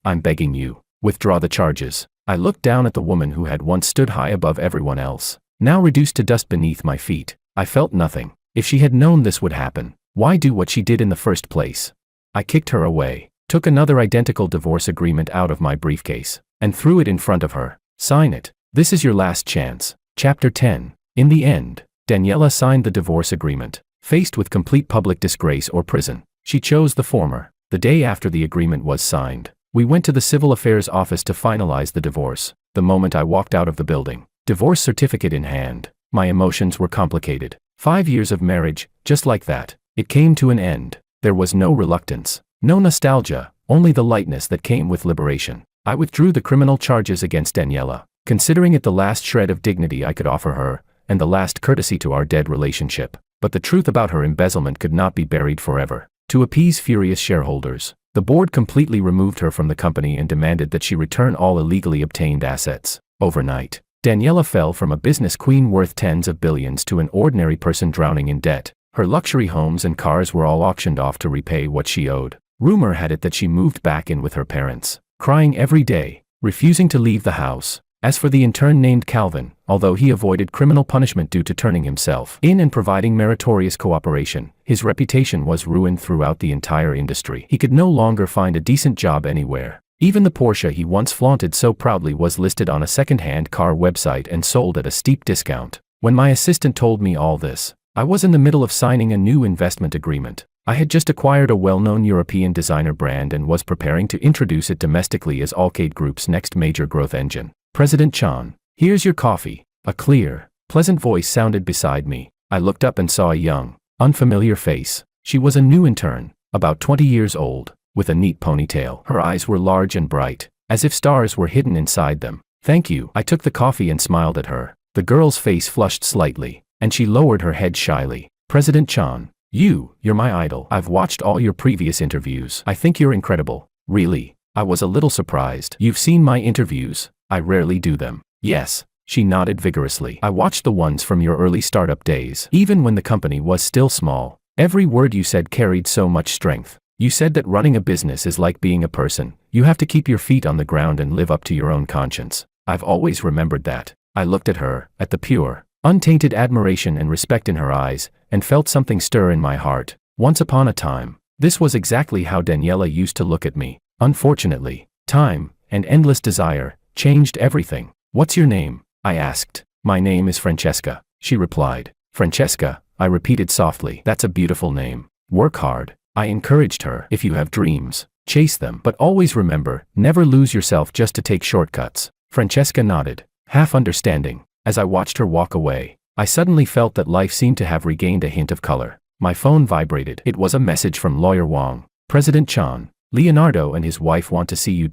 I'm begging you, withdraw the charges. I looked down at the woman who had once stood high above everyone else, now reduced to dust beneath my feet. I felt nothing. If she had known this would happen, why do what she did in the first place? I kicked her away, took another identical divorce agreement out of my briefcase, and threw it in front of her. Sign it. This is your last chance. Chapter 10. In the end, Daniella signed the divorce agreement. Faced with complete public disgrace or prison, she chose the former. The day after the agreement was signed, we went to the civil affairs office to finalize the divorce. The moment I walked out of the building, divorce certificate in hand, my emotions were complicated. 5 years of marriage, just like that, it came to an end. There was no reluctance, no nostalgia, only the lightness that came with liberation. I withdrew the criminal charges against Daniella, considering it the last shred of dignity I could offer her, and the last courtesy to our dead relationship. But the truth about her embezzlement could not be buried forever. To appease furious shareholders, the board completely removed her from the company and demanded that she return all illegally obtained assets. Overnight, Daniella fell from a business queen worth tens of billions to an ordinary person drowning in debt. Her luxury homes and cars were all auctioned off to repay what she owed. Rumor had it that she moved back in with her parents, crying every day, refusing to leave the house. As for the intern named Calvin, although he avoided criminal punishment due to turning himself in and providing meritorious cooperation, his reputation was ruined throughout the entire industry. He could no longer find a decent job anywhere. Even the Porsche he once flaunted so proudly was listed on a second-hand car website and sold at a steep discount. When my assistant told me all this, I was in the middle of signing a new investment agreement. I had just acquired a well-known European designer brand and was preparing to introduce it domestically as Allcade Group's next major growth engine. President Chan, here's your coffee. A clear, pleasant voice sounded beside me. I looked up and saw a young, unfamiliar face. She was a new intern, about 20 years old, with a neat ponytail. Her eyes were large and bright, as if stars were hidden inside them. Thank you. I took the coffee and smiled at her. The girl's face flushed slightly, and she lowered her head shyly. President Chan, you're my idol. I've watched all your previous interviews. I think you're incredible. Really? I was a little surprised. You've seen my interviews? I rarely do them. Yes, she nodded vigorously. I watched the ones from your early startup days. Even when the company was still small, every word you said carried so much strength. You said that running a business is like being a person. You have to keep your feet on the ground and live up to your own conscience. I've always remembered that. I looked at her, at the pure, untainted admiration and respect in her eyes, and felt something stir in my heart. Once upon a time, this was exactly how Daniella used to look at me. Unfortunately, time, and endless desire, changed everything. What's your name? I asked. My name is Francesca, she replied. Francesca, I repeated softly. That's a beautiful name. Work hard, I encouraged her. If you have dreams, chase them. But always remember, never lose yourself just to take shortcuts. Francesca nodded, half understanding. As I watched her walk away, I suddenly felt that life seemed to have regained a hint of color. My phone vibrated. It was a message from Lawyer Wang. President Chan, Leonardo and his wife want to see you.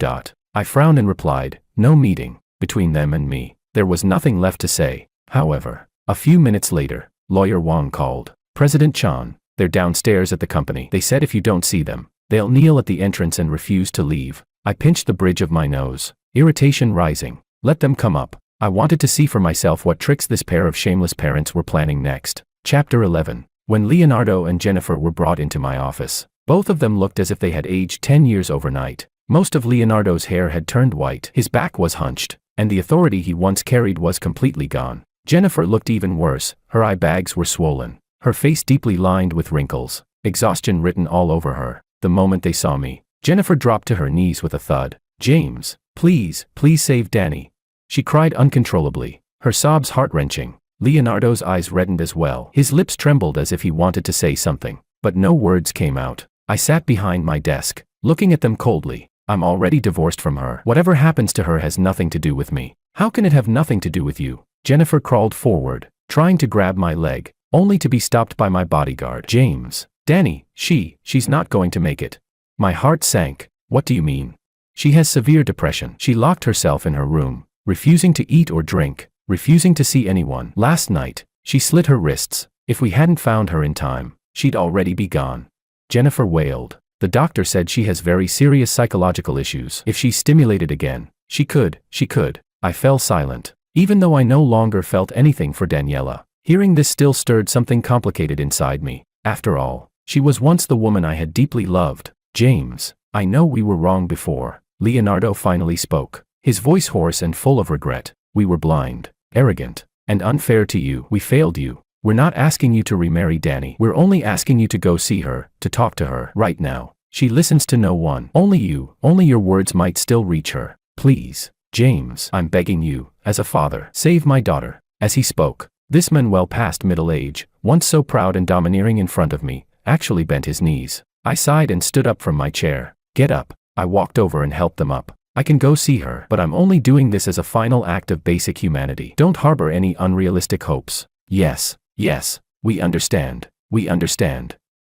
I frowned and replied, no meeting. Between them and me, there was nothing left to say. However, a few minutes later, Lawyer Wang called. President Chan, they're downstairs at the company. They said if you don't see them, they'll kneel at the entrance and refuse to leave. I pinched the bridge of my nose, irritation rising. Let them come up. I wanted to see for myself what tricks this pair of shameless parents were planning next. Chapter 11. When Leonardo and Jennifer were brought into my office, both of them looked as if they had aged 10 years overnight. Most of Leonardo's hair had turned white, his back was hunched, and the authority he once carried was completely gone. Jennifer looked even worse. Her eye bags were swollen, her face deeply lined with wrinkles, exhaustion written all over her. The moment they saw me, Jennifer dropped to her knees with a thud. James, please save Danny. She cried uncontrollably, her sobs heart-wrenching. Leonardo's eyes reddened as well. His lips trembled as if he wanted to say something, but no words came out. I sat behind my desk, looking at them coldly. I'm already divorced from her. Whatever happens to her has nothing to do with me. How can it have nothing to do with you? Jennifer crawled forward, trying to grab my leg, only to be stopped by my bodyguard. James, Danny, she's not going to make it. My heart sank. What do you mean? She has severe depression. She locked herself in her room, refusing to eat or drink, refusing to see anyone. Last night, she slit her wrists. If we hadn't found her in time, she'd already be gone. Jennifer wailed. The doctor said she has very serious psychological issues. If she stimulated again, she could. I fell silent, even though I no longer felt anything for Daniella. Hearing this still stirred something complicated inside me. After all, she was once the woman I had deeply loved. James, I know we were wrong before. Leonardo finally spoke, his voice hoarse and full of regret. We were blind, arrogant, and unfair to you. We failed you. We're not asking you to remarry Danny. We're only asking you to go see her, to talk to her. Right now, she listens to no one. Only you. Only your words might still reach her. Please, James, I'm begging you, as a father, save my daughter. As he spoke, this man well past middle age, once so proud and domineering in front of me, actually bent his knees. I sighed and stood up from my chair. Get up. I walked over and helped them up. I can go see her, but I'm only doing this as a final act of basic humanity. Don't harbor any unrealistic hopes. Yes, we understand.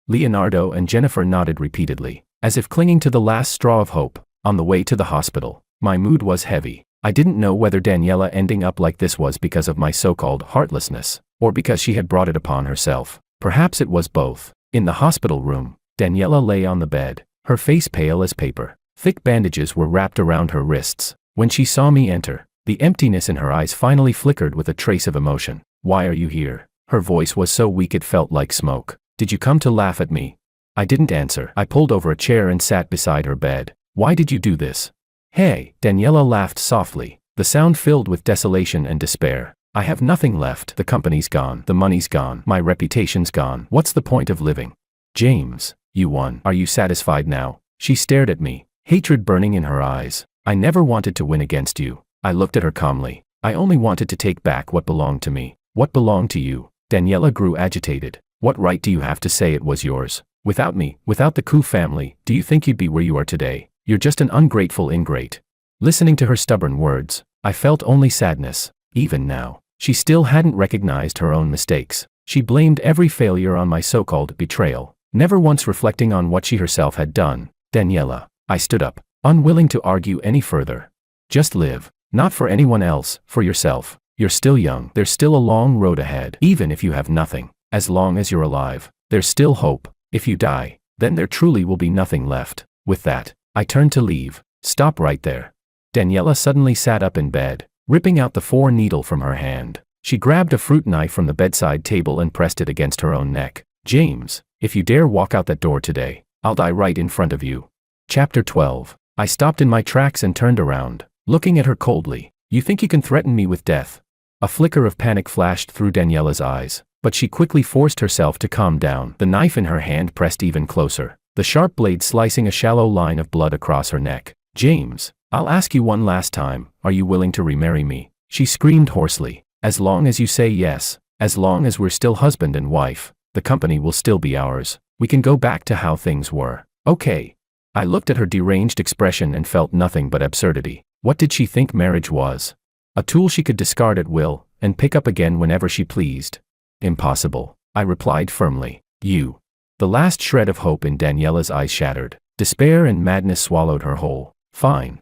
Leonardo and Jennifer nodded repeatedly, as if clinging to the last straw of hope. On the way to the hospital, my mood was heavy. I didn't know whether Daniella ending up like this was because of my so-called heartlessness, or because she had brought it upon herself. Perhaps it was both. In the hospital room, Daniella lay on the bed, her face pale as paper. Thick bandages were wrapped around her wrists. When she saw me enter, the emptiness in her eyes finally flickered with a trace of emotion. "Why are you here?" Her voice was so weak it felt like smoke. "Did you come to laugh at me?" I didn't answer. I pulled over a chair and sat beside her bed. "Why did you do this?" "Hey," Daniella laughed softly, the sound filled with desolation and despair. "I have nothing left. The company's gone. The money's gone. My reputation's gone. What's the point of living?" "James, you won. Are you satisfied now?" She stared at me, hatred burning in her eyes. "I never wanted to win against you." I looked at her calmly. "I only wanted to take back what belonged to me." "What belonged to you?" Daniella grew agitated. "What right do you have to say it was yours? Without me, without the Koo family, do you think you'd be where you are today? You're just an ungrateful ingrate." Listening to her stubborn words, I felt only sadness. Even now, she still hadn't recognized her own mistakes. She blamed every failure on my so-called betrayal, never once reflecting on what she herself had done. "Daniella," I stood up, unwilling to argue any further. "Just live. Not for anyone else, for yourself. You're still young. There's still a long road ahead. Even if you have nothing, as long as you're alive, there's still hope. If you die, then there truly will be nothing left." With that, I turned to leave. "Stop right there." Daniella suddenly sat up in bed, ripping out the 4-needle from her hand. She grabbed a fruit knife from the bedside table and pressed it against her own neck. "James, if you dare walk out that door today, I'll die right in front of you." Chapter 12. I stopped in my tracks and turned around, looking at her coldly. "You think you can threaten me with death?" A flicker of panic flashed through Daniella's eyes, but she quickly forced herself to calm down. The knife in her hand pressed even closer, the sharp blade slicing a shallow line of blood across her neck. "James, I'll ask you one last time, are you willing to remarry me?" She screamed hoarsely. "As long as you say yes, as long as we're still husband and wife, the company will still be ours. We can go back to how things were." "Okay." I looked at her deranged expression and felt nothing but absurdity. What did she think marriage was? A tool she could discard at will, and pick up again whenever she pleased. "Impossible," I replied firmly. "You." The last shred of hope in Daniella's eyes shattered. Despair and madness swallowed her whole. Fine.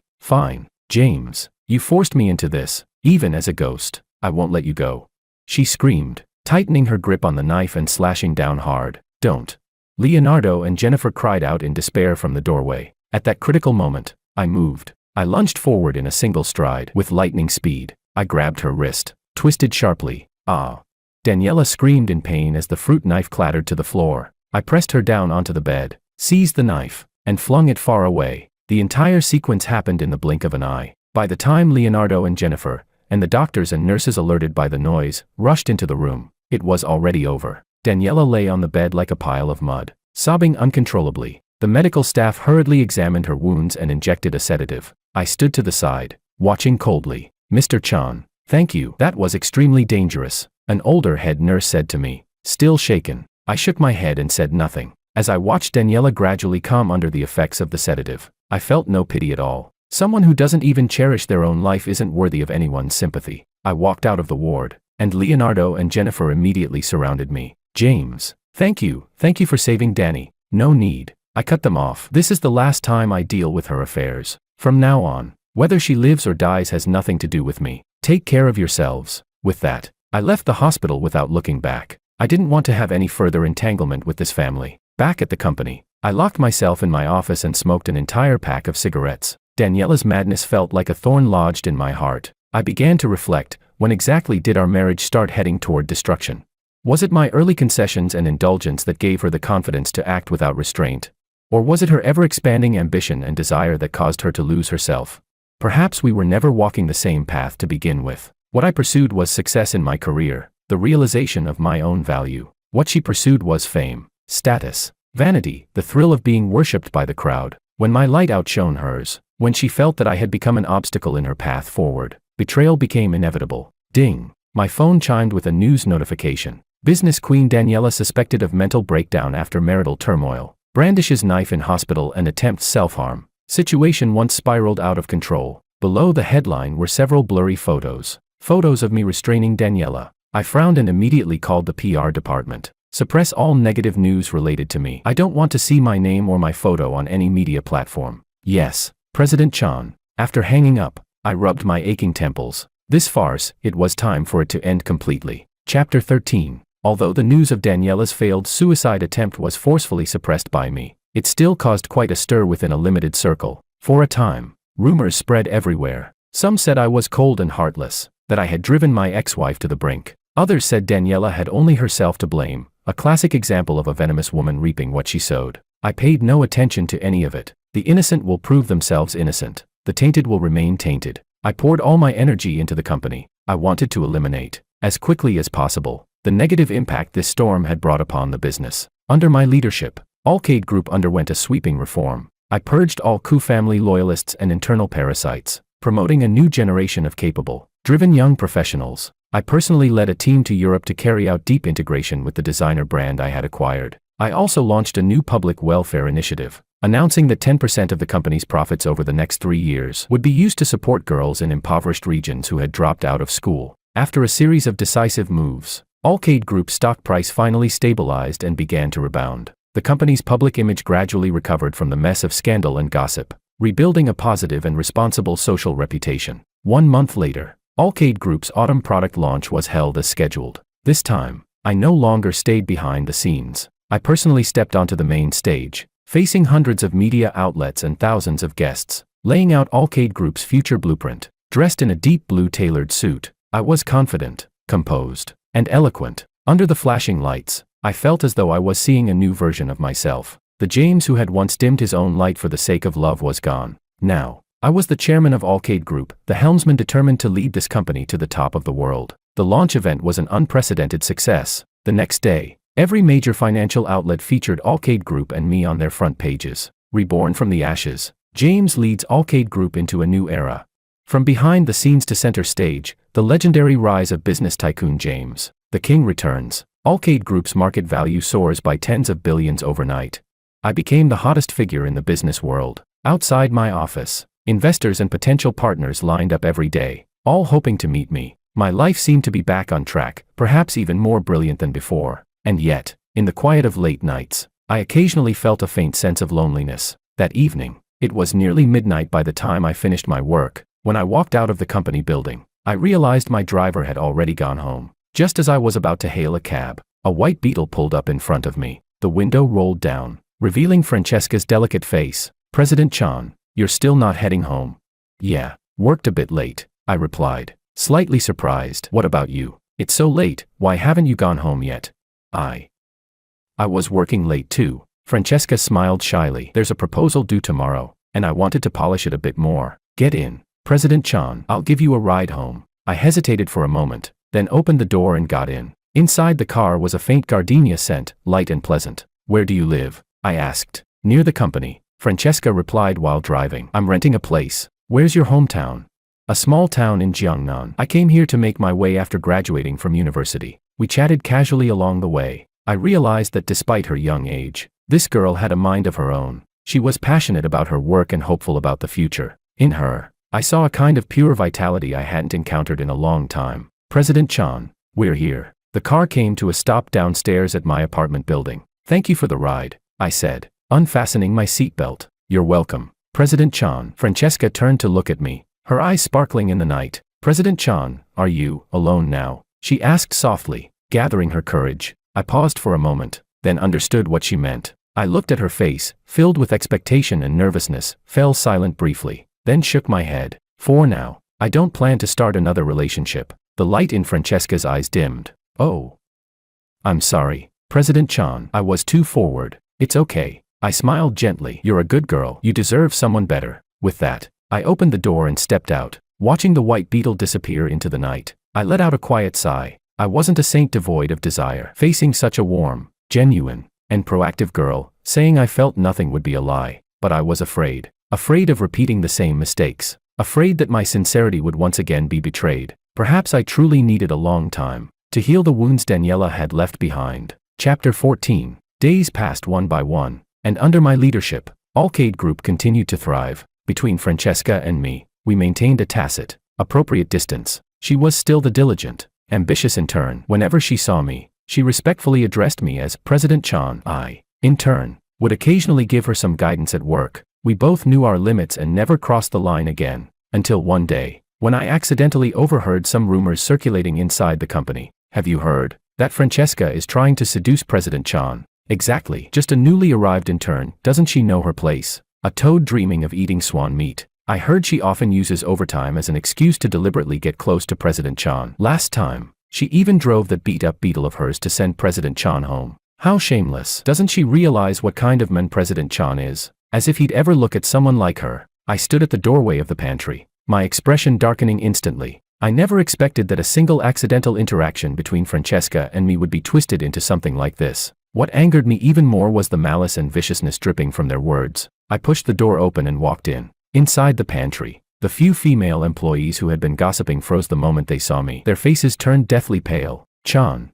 "James, you forced me into this, even as a ghost. I won't let you go." She screamed, tightening her grip on the knife and slashing down hard. "Don't." Leonardo and Jennifer cried out in despair from the doorway. At that critical moment, I moved. I lunged forward in a single stride. With lightning speed, I grabbed her wrist, twisted sharply. "Ah!" Daniella screamed in pain as the fruit knife clattered to the floor. I pressed her down onto the bed, seized the knife, and flung it far away. The entire sequence happened in the blink of an eye. By the time Leonardo and Jennifer, and the doctors and nurses alerted by the noise, rushed into the room, it was already over. Daniella lay on the bed like a pile of mud, sobbing uncontrollably. The medical staff hurriedly examined her wounds and injected a sedative. I stood to the side, watching coldly. "Mr. Chan, thank you. That was extremely dangerous," an older head nurse said to me, still shaken. I shook my head and said nothing. As I watched Daniella gradually calm under the effects of the sedative, I felt no pity at all. Someone who doesn't even cherish their own life isn't worthy of anyone's sympathy. I walked out of the ward, and Leonardo and Jennifer immediately surrounded me. "James, thank you for saving Danny." "No need." I cut them off. "This is the last time I deal with her affairs. From now on, whether she lives or dies has nothing to do with me. Take care of yourselves." With that, I left the hospital without looking back. I didn't want to have any further entanglement with this family. Back at the company, I locked myself in my office and smoked an entire pack of cigarettes. Daniella's madness felt like a thorn lodged in my heart. I began to reflect, when exactly did our marriage start heading toward destruction? Was it my early concessions and indulgence that gave her the confidence to act without restraint? Or was it her ever-expanding ambition and desire that caused her to lose herself? Perhaps we were never walking the same path to begin with. What I pursued was success in my career, the realization of my own value. What she pursued was fame, status, vanity, the thrill of being worshipped by the crowd. When my light outshone hers, when she felt that I had become an obstacle in her path forward, betrayal became inevitable. Ding! My phone chimed with a news notification. Business queen Daniella suspected of mental breakdown after marital turmoil. Brandishes knife in hospital and attempts self-harm. Situation once spiraled out of control. Below the headline were several blurry photos. Photos of me restraining Daniella. I frowned and immediately called the PR department. Suppress all negative news related to me. I don't want to see my name or my photo on any media platform. Yes, President Chan. After hanging up, I rubbed my aching temples. This farce, it was time for it to end completely. Chapter 13. Although the news of Daniella's failed suicide attempt was forcefully suppressed by me, it still caused quite a stir within a limited circle. For a time, rumors spread everywhere. Some said I was cold and heartless, that I had driven my ex-wife to the brink. Others said Daniella had only herself to blame, a classic example of a venomous woman reaping what she sowed. I paid no attention to any of it. The innocent will prove themselves innocent. The tainted will remain tainted. I poured all my energy into the company. I wanted to eliminate, as quickly as possible, the negative impact this storm had brought upon the business. Under my leadership, Allcade Group underwent a sweeping reform. I purged all Coup family loyalists and internal parasites, promoting a new generation of capable, driven young professionals. I personally led a team to Europe to carry out deep integration with the designer brand I had acquired. I also launched a new public welfare initiative, announcing that 10% of the company's profits over the next 3 years would be used to support girls in impoverished regions who had dropped out of school. After a series of decisive moves, Allcade Group's stock price finally stabilized and began to rebound. The company's public image gradually recovered from the mess of scandal and gossip, rebuilding a positive and responsible social reputation. 1 month later, Allcade Group's autumn product launch was held as scheduled. This time, I no longer stayed behind the scenes. I personally stepped onto the main stage, facing hundreds of media outlets and thousands of guests, laying out Allcade Group's future blueprint. Dressed in a deep blue tailored suit, I was confident, composed, and eloquent. Under the flashing lights, I felt as though I was seeing a new version of myself. The James who had once dimmed his own light for the sake of love was gone. Now, I was the chairman of Allcade Group, the helmsman determined to lead this company to the top of the world. The launch event was an unprecedented success. The next day, every major financial outlet featured Allcade Group and me on their front pages. Reborn from the ashes, James leads Allcade Group into a new era. From behind the scenes to center stage, the legendary rise of business tycoon James, the King returns. Allcade Group's market value soars by tens of billions overnight. I became the hottest figure in the business world. Outside my office, investors and potential partners lined up every day, all hoping to meet me. My life seemed to be back on track, perhaps even more brilliant than before. And yet, in the quiet of late nights, I occasionally felt a faint sense of loneliness. That evening, it was nearly midnight by the time I finished my work. When I walked out of the company building, I realized my driver had already gone home. Just as I was about to hail a cab, a white Beetle pulled up in front of me. The window rolled down, revealing Francesca's delicate face. "President Chan, you're still not heading home?" "Yeah, worked a bit late," I replied, slightly surprised. "What about you? It's so late, why haven't you gone home yet?" I was working late too." Francesca smiled shyly. "There's a proposal due tomorrow, and I wanted to polish it a bit more." "Get in, President Chan, I'll give you a ride home." I hesitated for a moment, then opened the door and got in. Inside the car was a faint gardenia scent, light and pleasant. "Where do you live?" I asked. "Near the company," Francesca replied while driving. "I'm renting a place." "Where's your hometown?" "A small town in Jiangnan. I came here to make my way after graduating from university." We chatted casually along the way. I realized that despite her young age, this girl had a mind of her own. She was passionate about her work and hopeful about the future. In her, I saw a kind of pure vitality I hadn't encountered in a long time. "President Chan, we're here." The car came to a stop downstairs at my apartment building. "Thank you for the ride," I said, unfastening my seatbelt. "You're welcome, President Chan." Francesca turned to look at me, her eyes sparkling in the night. "President Chan, are you alone now?" she asked softly, gathering her courage. I paused for a moment, then understood what she meant. I looked at her face, filled with expectation and nervousness, fell silent briefly, then shook my head. "For now, I don't plan to start another relationship." The light in Francesca's eyes dimmed. "Oh. I'm sorry, President Chan, I was too forward." "It's okay." I smiled gently. "You're a good girl. You deserve someone better." With that, I opened the door and stepped out, watching the white Beetle disappear into the night. I let out a quiet sigh. I wasn't a saint devoid of desire. Facing such a warm, genuine, and proactive girl, saying I felt nothing would be a lie. But I was afraid. Afraid of repeating the same mistakes. Afraid that my sincerity would once again be betrayed. Perhaps I truly needed a long time to heal the wounds Daniella had left behind. Chapter 14. Days passed one by one, and under my leadership, Allcade Group continued to thrive. Between Francesca and me, we maintained a tacit, appropriate distance. She was still the diligent, ambitious intern. Whenever she saw me, she respectfully addressed me as President Chan. I, in turn, would occasionally give her some guidance at work. We both knew our limits and never crossed the line again, until one day, when I accidentally overheard some rumors circulating inside the company. "Have you heard?" That Francesca is trying to seduce President Chan. Exactly. Just a newly arrived intern. Doesn't she know her place? A toad dreaming of eating swan meat. I heard she often uses overtime as an excuse to deliberately get close to President Chan. Last time, she even drove that beat-up beetle of hers to send President Chan home. How shameless. Doesn't she realize what kind of man President Chan is? As if he'd ever look at someone like her. I stood at the doorway of the pantry, my expression darkening instantly. I never expected that a single accidental interaction between Francesca and me would be twisted into something like this. What angered me even more was the malice and viciousness dripping from their words. I pushed the door open and walked in. Inside the pantry, the few female employees who had been gossiping froze the moment they saw me. Their faces turned deathly pale. Chan.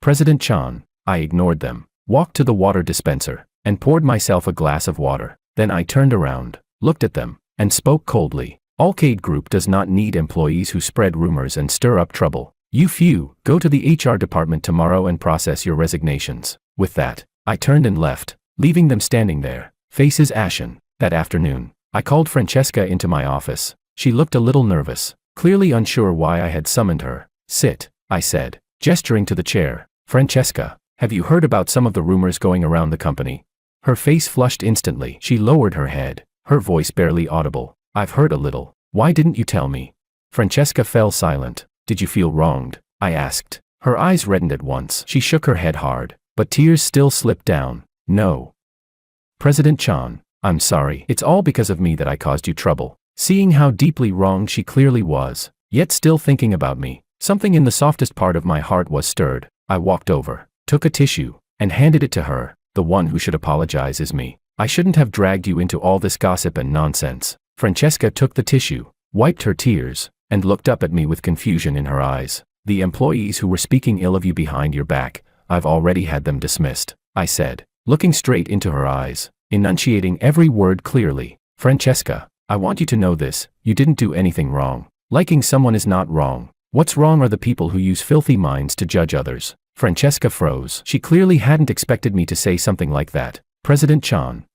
President Chan. I ignored them, walked to the water dispenser, and poured myself a glass of water. Then I turned around, looked at them, and spoke coldly. Allcade Group does not need employees who spread rumors and stir up trouble. You few, go to the HR department tomorrow and process your resignations. With that, I turned and left, leaving them standing there, faces ashen. That afternoon, I called Francesca into my office. She looked a little nervous, clearly unsure why I had summoned her. Sit, I said, gesturing to the chair. Francesca, have you heard about some of the rumors going around the company? Her face flushed instantly. She lowered her head, her voice barely audible. I've heard a little. Why didn't you tell me? Francesca fell silent. Did you feel wronged? I asked. Her eyes reddened at once. She shook her head hard, but tears still slipped down. No. President Chan, I'm sorry. It's all because of me that I caused you trouble. Seeing how deeply wronged she clearly was, yet still thinking about me, something in the softest part of my heart was stirred. I walked over, took a tissue, and handed it to her. The one who should apologize is me. I shouldn't have dragged you into all this gossip and nonsense. Francesca took the tissue, wiped her tears, and looked up at me with confusion in her eyes. The employees who were speaking ill of you behind your back, I've already had them dismissed, I said, looking straight into her eyes, enunciating every word clearly. Francesca, I want you to know this, you didn't do anything wrong. Liking someone is not wrong. What's wrong are the people who use filthy minds to judge others. Francesca froze. She clearly hadn't expected me to say something like that. President Chan,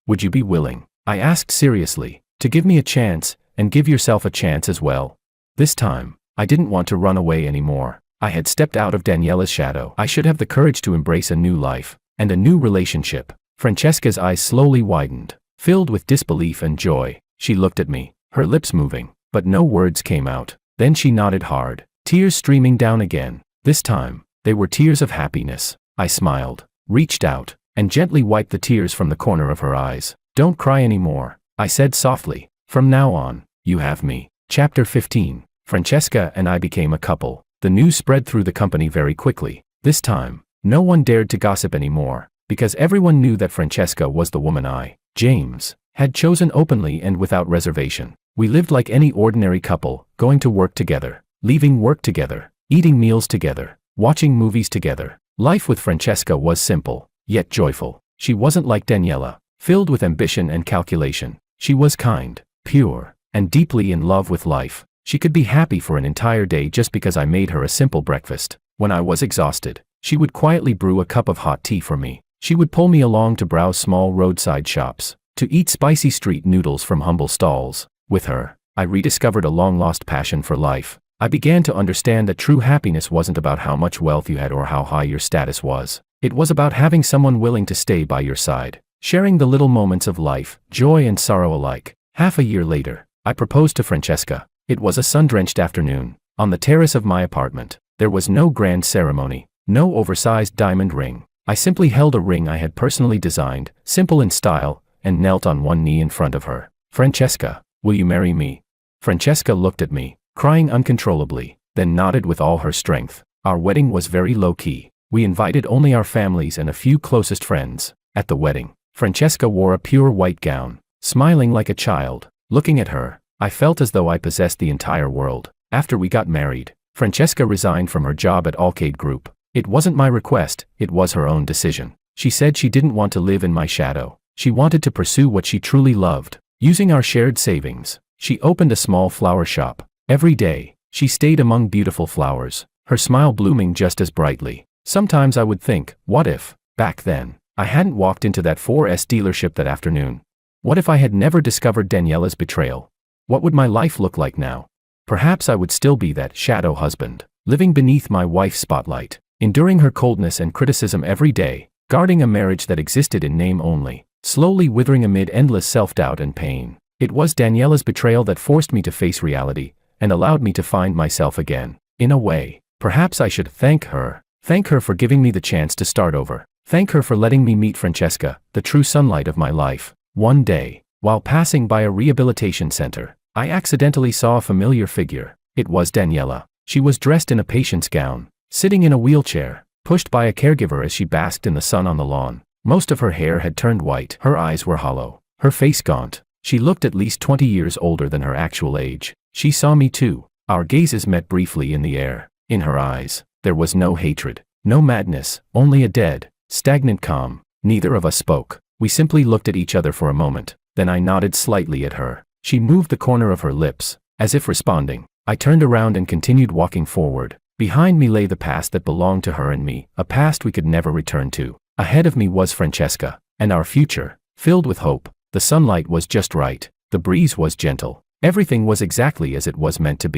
would you be willing, I asked seriously, to give me a chance, and give yourself a chance as well? This time, I didn't want to run away anymore. I had stepped out of Daniella's shadow. I should have the courage to embrace a new life, and a new relationship. Francesca's eyes slowly widened, filled with disbelief and joy. She looked at me, her lips moving, but no words came out. Then she nodded hard, tears streaming down again. This time, they were tears of happiness. I smiled, reached out, and gently wiped the tears from the corner of her eyes. Don't cry anymore, I said softly. From now on, you have me. Chapter 15. Francesca and I became a couple. The news spread through the company very quickly. This time, no one dared to gossip anymore, because everyone knew that Francesca was the woman I, James, had chosen openly and without reservation. We lived like any ordinary couple, going to work together, leaving work together, eating meals together, watching movies together. Life with Francesca was simple, yet joyful. She wasn't like Daniella, filled with ambition and calculation. She was kind, pure, and deeply in love with life. She could be happy for an entire day just because I made her a simple breakfast. When I was exhausted, she would quietly brew a cup of hot tea for me. She would pull me along to browse small roadside shops, to eat spicy street noodles from humble stalls. With her, I rediscovered a long-lost passion for life. I began to understand that true happiness wasn't about how much wealth you had or how high your status was. It was about having someone willing to stay by your side, sharing the little moments of life, joy and sorrow alike. Half a year later, I proposed to Francesca. It was a sun-drenched afternoon, on the terrace of my apartment. There was no grand ceremony, no oversized diamond ring. I simply held a ring I had personally designed, simple in style, and knelt on one knee in front of her. Francesca, will you marry me? Francesca looked at me, crying uncontrollably, then nodded with all her strength. Our wedding was very low-key. We invited only our families and a few closest friends. At the wedding, Francesca wore a pure white gown, smiling like a child. Looking at her, I felt as though I possessed the entire world. After we got married, Francesca resigned from her job at Allcade Group. It wasn't my request, it was her own decision. She said she didn't want to live in my shadow. She wanted to pursue what she truly loved. Using our shared savings, she opened a small flower shop. Every day, she stayed among beautiful flowers, her smile blooming just as brightly. Sometimes I would think, what if, back then, I hadn't walked into that 4S dealership that afternoon? What if I had never discovered Daniella's betrayal? What would my life look like now? Perhaps I would still be that shadow husband, living beneath my wife's spotlight, enduring her coldness and criticism every day, guarding a marriage that existed in name only, slowly withering amid endless self-doubt and pain. It was Daniella's betrayal that forced me to face reality, and allowed me to find myself again. In a way, perhaps I should thank her. Thank her for giving me the chance to start over. Thank her for letting me meet Francesca, the true sunlight of my life. One day, while passing by a rehabilitation center, I accidentally saw a familiar figure. It was Daniella. She was dressed in a patient's gown, sitting in a wheelchair, pushed by a caregiver as she basked in the sun on the lawn. Most of her hair had turned white, her eyes were hollow, her face gaunt. She looked at least 20 years older than her actual age. She saw me too. Our gazes met briefly in the air. In her eyes, there was no hatred, no madness, only a dead, stagnant calm. Neither of us spoke. We simply looked at each other for a moment. Then I nodded slightly at her. She moved the corner of her lips, as if responding. I turned around and continued walking forward. Behind me lay the past that belonged to her and me, a past we could never return to. Ahead of me was Francesca, and our future, filled with hope. The sunlight was just right. The breeze was gentle. Everything was exactly as it was meant to be.